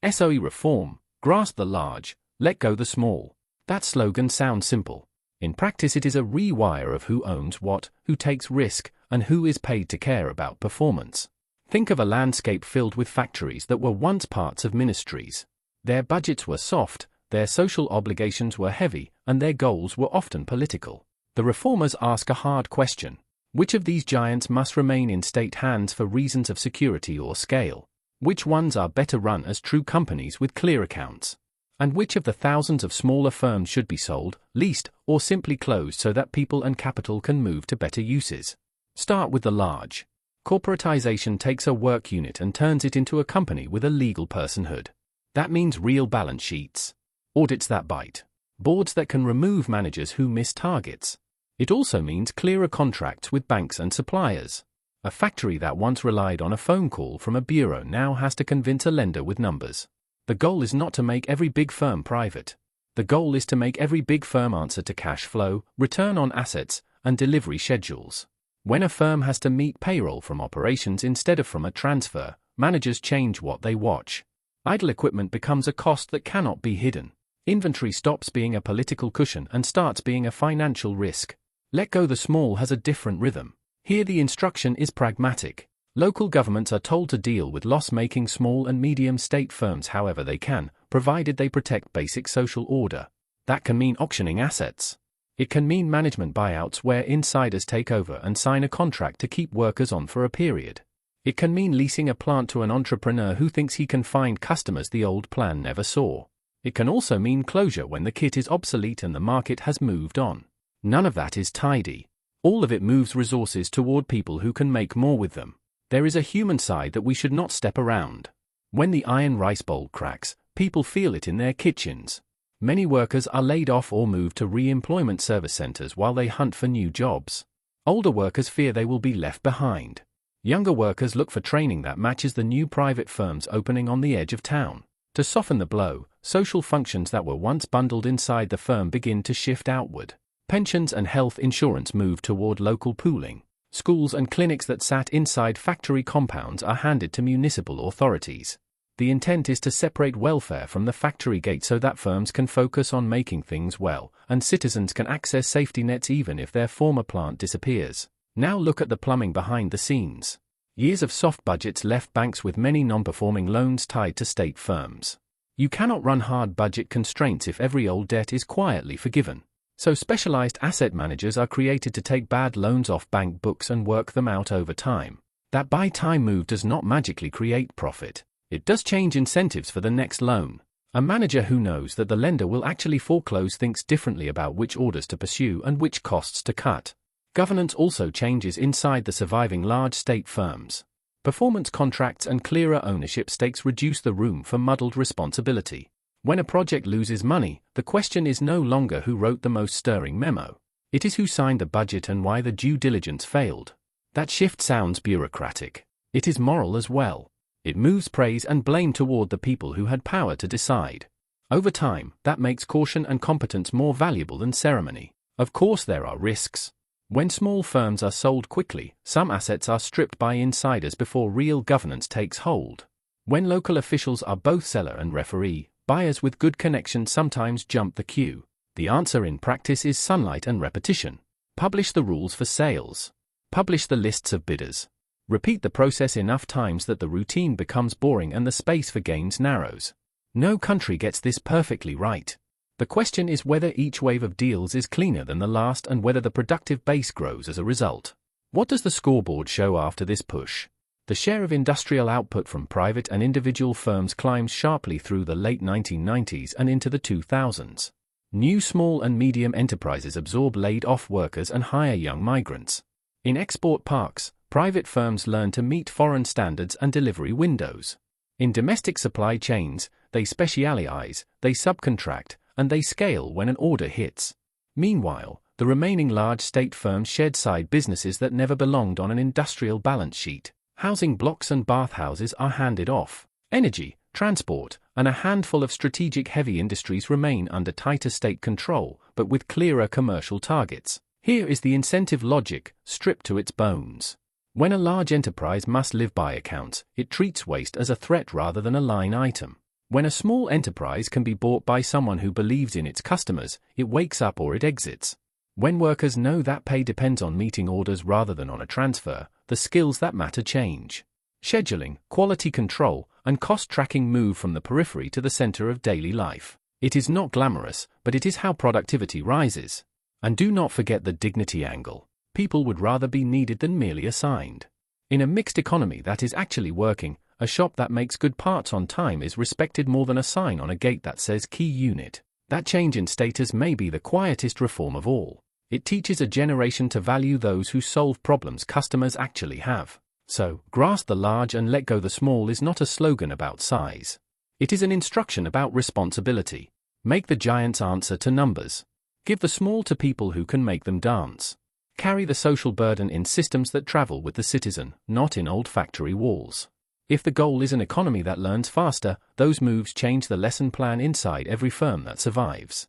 SOE reform, grasp the large, let go the small. That slogan sounds simple. In practice it is a rewire of who owns what, who takes risk, and who is paid to care about performance. Think of a landscape filled with factories that were once parts of ministries. Their budgets were soft, their social obligations were heavy, and their goals were often political. The reformers ask a hard question. Which of these giants must remain in state hands for reasons of security or scale? Which ones are better run as true companies with clear accounts? And which of the thousands of smaller firms should be sold, leased, or simply closed so that people and capital can move to better uses? Start with the large. Corporatization takes a work unit and turns it into a company with a legal personhood. That means real balance sheets. Audits that bite. Boards that can remove managers who miss targets. It also means clearer contracts with banks and suppliers. A factory that once relied on a phone call from a bureau now has to convince a lender with numbers. The goal is not to make every big firm private. The goal is to make every big firm answer to cash flow, return on assets, and delivery schedules. When a firm has to meet payroll from operations instead of from a transfer, managers change what they watch. Idle equipment becomes a cost that cannot be hidden. Inventory stops being a political cushion and starts being a financial risk. Let go the small has a different rhythm. Here the instruction is pragmatic. Local governments are told to deal with loss-making small and medium state firms however they can, provided they protect basic social order. That can mean auctioning assets. It can mean management buyouts where insiders take over and sign a contract to keep workers on for a period. It can mean leasing a plant to an entrepreneur who thinks he can find customers the old plan never saw. It can also mean closure when the kit is obsolete and the market has moved on. None of that is tidy. All of it moves resources toward people who can make more with them. There is a human side that we should not step around. When the iron rice bowl cracks, people feel it in their kitchens. Many workers are laid off or moved to re-employment service centers while they hunt for new jobs. Older workers fear they will be left behind. Younger workers look for training that matches the new private firms opening on the edge of town. To soften the blow, social functions that were once bundled inside the firm begin to shift outward. Pensions and health insurance move toward local pooling. Schools and clinics that sat inside factory compounds are handed to municipal authorities. The intent is to separate welfare from the factory gate so that firms can focus on making things well, and citizens can access safety nets even if their former plant disappears. Now look at the plumbing behind the scenes. Years of soft budgets left banks with many non-performing loans tied to state firms. You cannot run hard budget constraints if every old debt is quietly forgiven. So specialized asset managers are created to take bad loans off bank books and work them out over time. That buy-time move does not magically create profit. It does change incentives for the next loan. A manager who knows that the lender will actually foreclose thinks differently about which orders to pursue and which costs to cut. Governance also changes inside the surviving large state firms. Performance contracts and clearer ownership stakes reduce the room for muddled responsibility. When a project loses money, the question is no longer who wrote the most stirring memo. It is who signed the budget and why the due diligence failed. That shift sounds bureaucratic. It is moral as well. It moves praise and blame toward the people who had power to decide. Over time, that makes caution and competence more valuable than ceremony. Of course, there are risks. When small firms are sold quickly, some assets are stripped by insiders before real governance takes hold. When local officials are both seller and referee, buyers with good connections sometimes jump the queue. The answer in practice is sunlight and repetition. Publish the rules for sales. Publish the lists of bidders. Repeat the process enough times that the routine becomes boring and the space for gains narrows. No country gets this perfectly right. The question is whether each wave of deals is cleaner than the last and whether the productive base grows as a result. What does the scoreboard show after this push? The share of industrial output from private and individual firms climbs sharply through the late 1990s and into the 2000s. New small and medium enterprises absorb laid-off workers and hire young migrants. In export parks, private firms learn to meet foreign standards and delivery windows. In domestic supply chains, they specialize, they subcontract, and they scale when an order hits. Meanwhile, the remaining large state firms shed side businesses that never belonged on an industrial balance sheet. Housing blocks and bathhouses are handed off. Energy, transport, and a handful of strategic heavy industries remain under tighter state control, but with clearer commercial targets. Here is the incentive logic, stripped to its bones. When a large enterprise must live by accounts, it treats waste as a threat rather than a line item. When a small enterprise can be bought by someone who believes in its customers, it wakes up or it exits. When workers know that pay depends on meeting orders rather than on a transfer, the skills that matter change. Scheduling, quality control, and cost tracking move from the periphery to the center of daily life. It is not glamorous, but it is how productivity rises. And do not forget the dignity angle. People would rather be needed than merely assigned. In a mixed economy that is actually working, a shop that makes good parts on time is respected more than a sign on a gate that says key unit. That change in status may be the quietest reform of all. It teaches a generation to value those who solve problems customers actually have. So, grasp the large and let go the small is not a slogan about size. It is an instruction about responsibility. Make the giants answer to numbers. Give the small to people who can make them dance. Carry the social burden in systems that travel with the citizen, not in old factory walls. If the goal is an economy that learns faster, those moves change the lesson plan inside every firm that survives.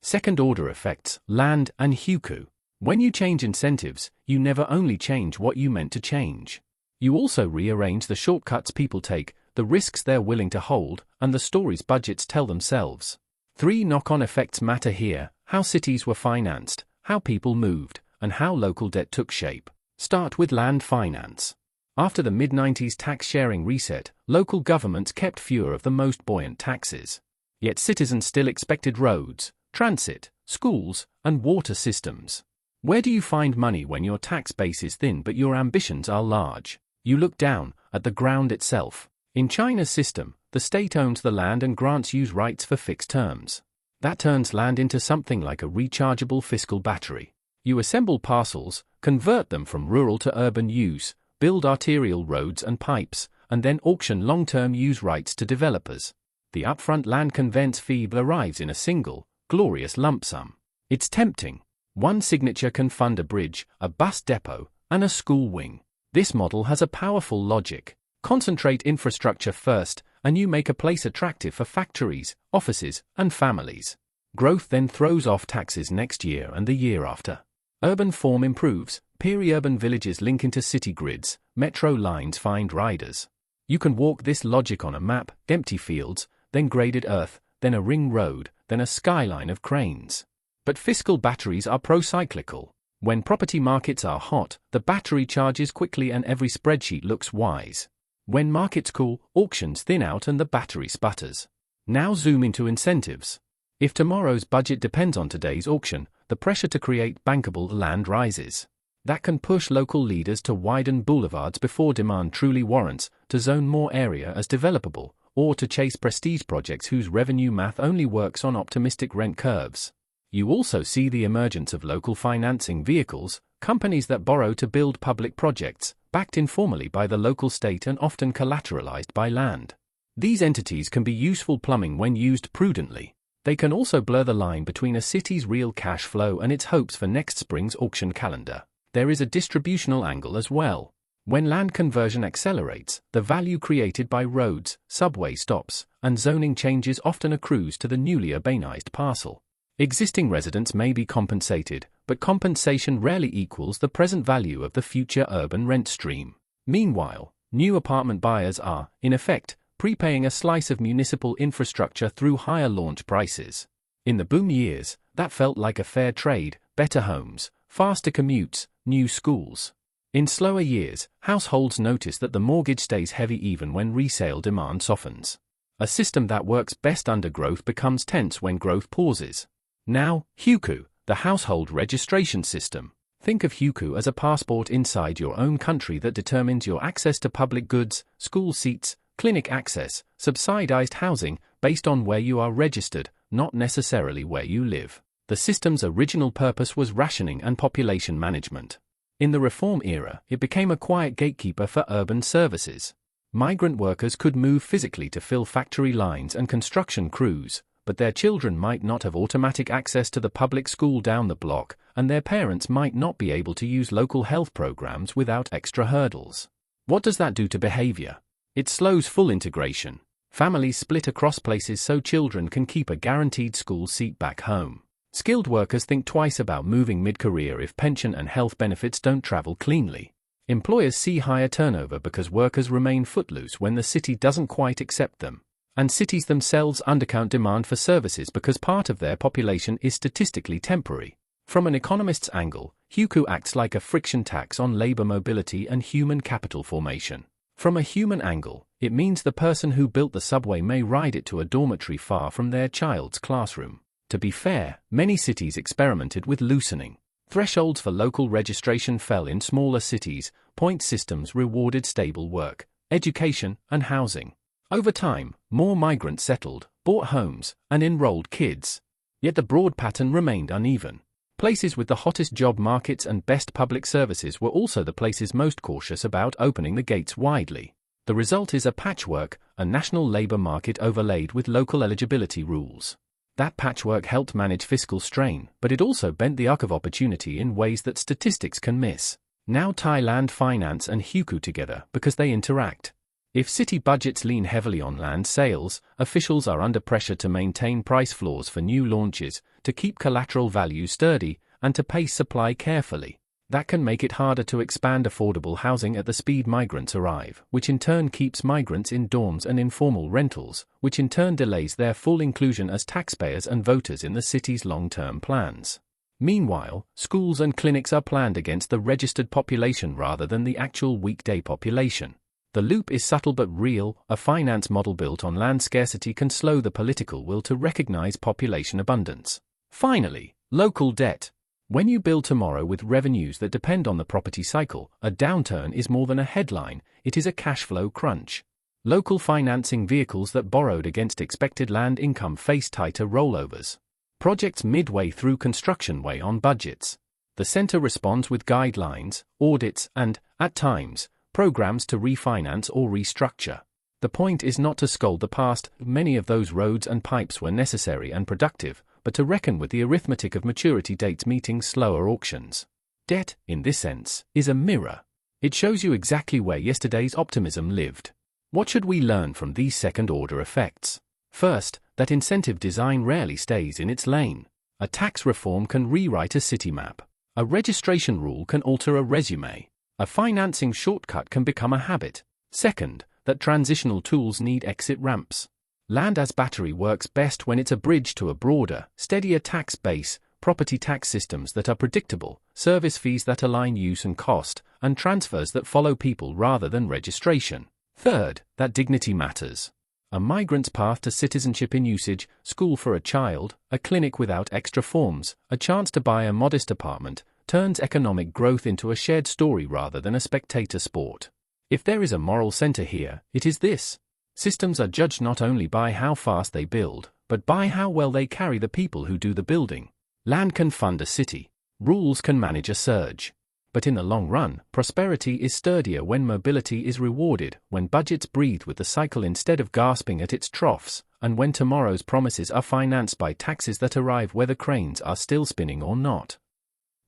Second-order effects, land and hukou. When you change incentives, you never only change what you meant to change. You also rearrange the shortcuts people take, the risks they're willing to hold, and the stories budgets tell themselves. 3 knock-on effects matter here: how cities were financed, how people moved, and how local debt took shape. Start with land finance. After the mid-90s tax-sharing reset, local governments kept fewer of the most buoyant taxes. Yet citizens still expected roads, transit, schools, and water systems. Where do you find money when your tax base is thin but your ambitions are large? You look down at the ground itself. In China's system, the state owns the land and grants use rights for fixed terms. That turns land into something like a rechargeable fiscal battery. You assemble parcels, convert them from rural to urban use, build arterial roads and pipes, and then auction long-term use rights to developers. The upfront land conveyance fee arrives in a single, glorious lump sum. It's tempting. One signature can fund a bridge, a bus depot, and a school wing. This model has a powerful logic. Concentrate infrastructure first, and you make a place attractive for factories, offices, and families. Growth then throws off taxes next year and the year after. Urban form improves, peri-urban villages link into city grids, metro lines find riders. You can walk this logic on a map: empty fields, then graded earth, then a ring road, then a skyline of cranes. But fiscal batteries are pro-cyclical. When property markets are hot, the battery charges quickly and every spreadsheet looks wise. When markets cool, auctions thin out and the battery sputters. Now zoom into incentives. If tomorrow's budget depends on today's auction, the pressure to create bankable land rises. That can push local leaders to widen boulevards before demand truly warrants, to zone more area as developable, or to chase prestige projects whose revenue math only works on optimistic rent curves. You also see the emergence of local financing vehicles, companies that borrow to build public projects, backed informally by the local state and often collateralized by land. These entities can be useful plumbing when used prudently. They can also blur the line between a city's real cash flow and its hopes for next spring's auction calendar. There is a distributional angle as well. When land conversion accelerates, the value created by roads, subway stops, and zoning changes often accrues to the newly urbanized parcel. Existing residents may be compensated, but compensation rarely equals the present value of the future urban rent stream. Meanwhile, new apartment buyers are, in effect, prepaying a slice of municipal infrastructure through higher launch prices. In the boom years, that felt like a fair trade: better homes, faster commutes, new schools. In slower years, households notice that the mortgage stays heavy even when resale demand softens. A system that works best under growth becomes tense when growth pauses. Now, hukou, the household registration system. Think of hukou as a passport inside your own country that determines your access to public goods, school seats, clinic access, subsidized housing, based on where you are registered, not necessarily where you live. The system's original purpose was rationing and population management. In the reform era, it became a quiet gatekeeper for urban services. Migrant workers could move physically to fill factory lines and construction crews, but their children might not have automatic access to the public school down the block, and their parents might not be able to use local health programs without extra hurdles. What does that do to behavior? It slows full integration. Families split across places so children can keep a guaranteed school seat back home. Skilled workers think twice about moving mid-career if pension and health benefits don't travel cleanly. Employers see higher turnover because workers remain footloose when the city doesn't quite accept them. And cities themselves undercount demand for services because part of their population is statistically temporary. From an economist's angle, hukou acts like a friction tax on labor mobility and human capital formation. From a human angle, it means the person who built the subway may ride it to a dormitory far from their child's classroom. To be fair, many cities experimented with loosening. Thresholds for local registration fell in smaller cities, point systems rewarded stable work, education, and housing. Over time, more migrants settled, bought homes, and enrolled kids. Yet the broad pattern remained uneven. Places with the hottest job markets and best public services were also the places most cautious about opening the gates widely. The result is a patchwork, a national labor market overlaid with local eligibility rules. That patchwork helped manage fiscal strain, but it also bent the arc of opportunity in ways that statistics can miss. Now tie land finance and hukou together because they interact. If city budgets lean heavily on land sales, officials are under pressure to maintain price floors for new launches, to keep collateral values sturdy, and to pace supply carefully. That can make it harder to expand affordable housing at the speed migrants arrive, which in turn keeps migrants in dorms and informal rentals, which in turn delays their full inclusion as taxpayers and voters in the city's long-term plans. Meanwhile, schools and clinics are planned against the registered population rather than the actual weekday population. The loop is subtle but real. A finance model built on land scarcity can slow the political will to recognize population abundance. Finally, local debt. When you build tomorrow with revenues that depend on the property cycle, a downturn is more than a headline, it is a cash flow crunch. Local financing vehicles that borrowed against expected land income face tighter rollovers. Projects midway through construction weigh on budgets. The center responds with guidelines, audits, and, at times, programs to refinance or restructure. The point is not to scold the past, many of those roads and pipes were necessary and productive, but to reckon with the arithmetic of maturity dates meeting slower auctions. Debt, in this sense, is a mirror. It shows you exactly where yesterday's optimism lived. What should we learn from these second-order effects? First, that incentive design rarely stays in its lane. A tax reform can rewrite a city map. A registration rule can alter a resume. A financing shortcut can become a habit. Second, that transitional tools need exit ramps. Land as battery works best when it's a bridge to a broader, steadier tax base, property tax systems that are predictable, service fees that align use and cost, and transfers that follow people rather than registration. Third, that dignity matters. A migrant's path to citizenship in usage, school for a child, a clinic without extra forms, a chance to buy a modest apartment, turns economic growth into a shared story rather than a spectator sport. If there is a moral center here, it is this. Systems are judged not only by how fast they build, but by how well they carry the people who do the building. Land can fund a city. Rules can manage a surge. But in the long run, prosperity is sturdier when mobility is rewarded, when budgets breathe with the cycle instead of gasping at its troughs, and when tomorrow's promises are financed by taxes that arrive whether cranes are still spinning or not.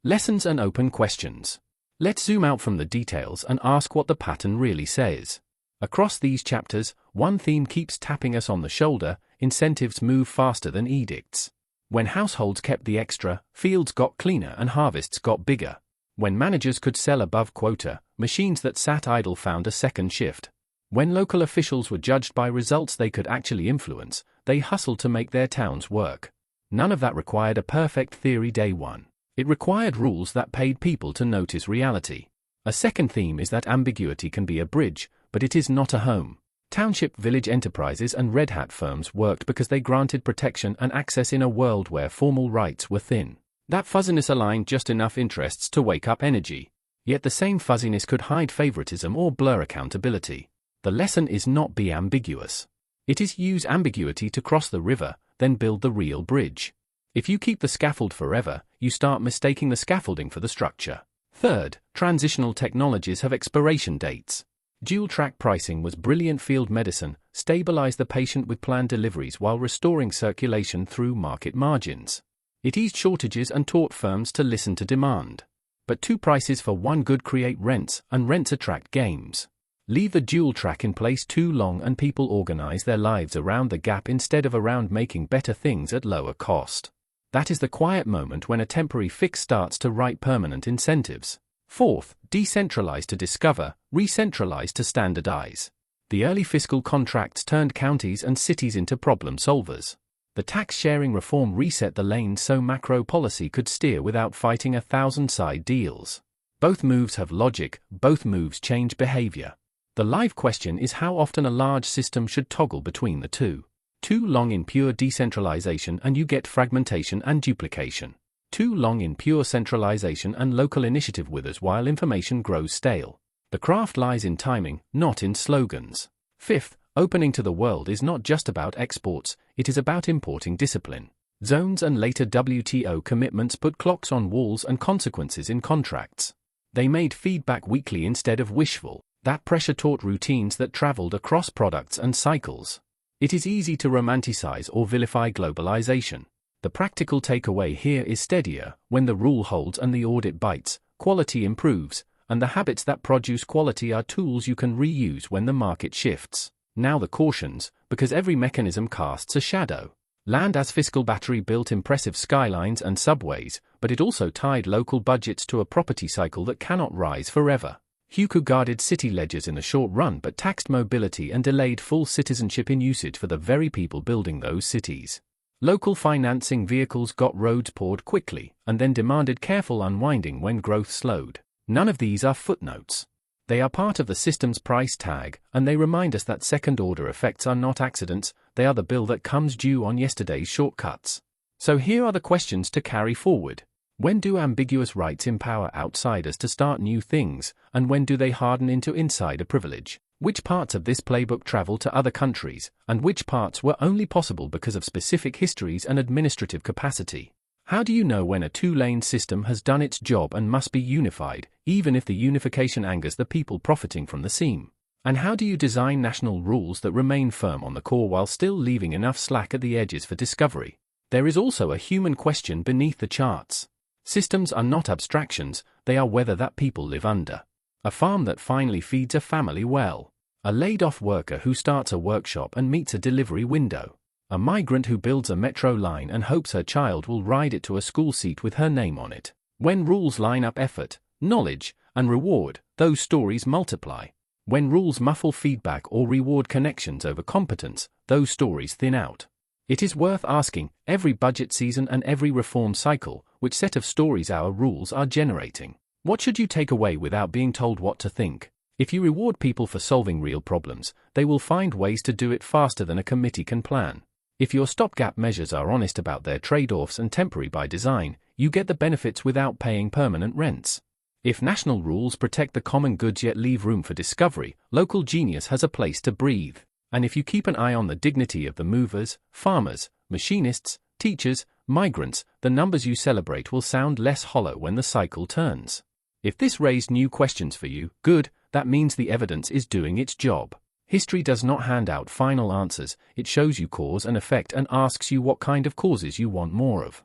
Lessons and open questions. Let's zoom out from the details and ask what the pattern really says. Across these chapters, one theme keeps tapping us on the shoulder: incentives move faster than edicts. When households kept the extra, fields got cleaner and harvests got bigger. When managers could sell above quota, machines that sat idle found a second shift. When local officials were judged by results they could actually influence, they hustled to make their towns work. None of that required a perfect theory day one. It required rules that paid people to notice reality. A second theme is that ambiguity can be a bridge, but it is not a home. Township village enterprises and Red Hat firms worked because they granted protection and access in a world where formal rights were thin. That fuzziness aligned just enough interests to wake up energy. Yet the same fuzziness could hide favoritism or blur accountability. The lesson is not be ambiguous. It is use ambiguity to cross the river, then build the real bridge. If you keep the scaffold forever, you start mistaking the scaffolding for the structure. Third, transitional technologies have expiration dates. Dual-track pricing was brilliant field medicine, stabilized the patient with planned deliveries while restoring circulation through market margins. It eased shortages and taught firms to listen to demand. But two prices for one good create rents, and rents attract games. Leave the dual track in place too long and people organize their lives around the gap instead of around making better things at lower cost. That is the quiet moment when a temporary fix starts to write permanent incentives. Fourth, decentralize to discover, re-centralize to standardize. The early fiscal contracts turned counties and cities into problem solvers. The tax-sharing reform reset the lanes so macro policy could steer without fighting 1,000 side deals. Both moves have logic, both moves change behavior. The live question is how often a large system should toggle between the two. Too long in pure decentralization and you get fragmentation and duplication. Too long in pure centralization and local initiative withers while information grows stale. The craft lies in timing, not in slogans. Fifth, opening to the world is not just about exports, it is about importing discipline. Zones and later WTO commitments put clocks on walls and consequences in contracts. They made feedback weekly instead of wishful. That pressure taught routines that traveled across products and cycles. It is easy to romanticize or vilify globalization. The practical takeaway here is steadier. When the rule holds and the audit bites, quality improves, and the habits that produce quality are tools you can reuse when the market shifts. Now the cautions, because every mechanism casts a shadow. Land as fiscal battery built impressive skylines and subways, but it also tied local budgets to a property cycle that cannot rise forever. Hukou guarded city ledgers in the short run but taxed mobility and delayed full citizenship in usage for the very people building those cities. Local financing vehicles got roads poured quickly and then demanded careful unwinding when growth slowed. None of these are footnotes. They are part of the system's price tag, and they remind us that second-order effects are not accidents, they are the bill that comes due on yesterday's shortcuts. So here are the questions to carry forward. When do ambiguous rights empower outsiders to start new things, and when do they harden into insider privilege? Which parts of this playbook travel to other countries, and which parts were only possible because of specific histories and administrative capacity? How do you know when a two-lane system has done its job and must be unified, even if the unification angers the people profiting from the seam? And how do you design national rules that remain firm on the core while still leaving enough slack at the edges for discovery? There is also a human question beneath the charts. Systems are not abstractions, they are weather that people live under. A farm that finally feeds a family well. A laid-off worker who starts a workshop and meets a delivery window. A migrant who builds a metro line and hopes her child will ride it to a school seat with her name on it. When rules line up effort, knowledge, and reward, those stories multiply. When rules muffle feedback or reward connections over competence, those stories thin out. It is worth asking, every budget season and every reform cycle, which set of stories our rules are generating. What should you take away without being told what to think? If you reward people for solving real problems, they will find ways to do it faster than a committee can plan. If your stopgap measures are honest about their trade-offs and temporary by design, you get the benefits without paying permanent rents. If national rules protect the common goods yet leave room for discovery, local genius has a place to breathe. And if you keep an eye on the dignity of the movers, farmers, machinists, teachers, migrants, the numbers you celebrate will sound less hollow when the cycle turns. If this raised new questions for you, good, that means the evidence is doing its job. History does not hand out final answers, it shows you cause and effect and asks you what kind of causes you want more of.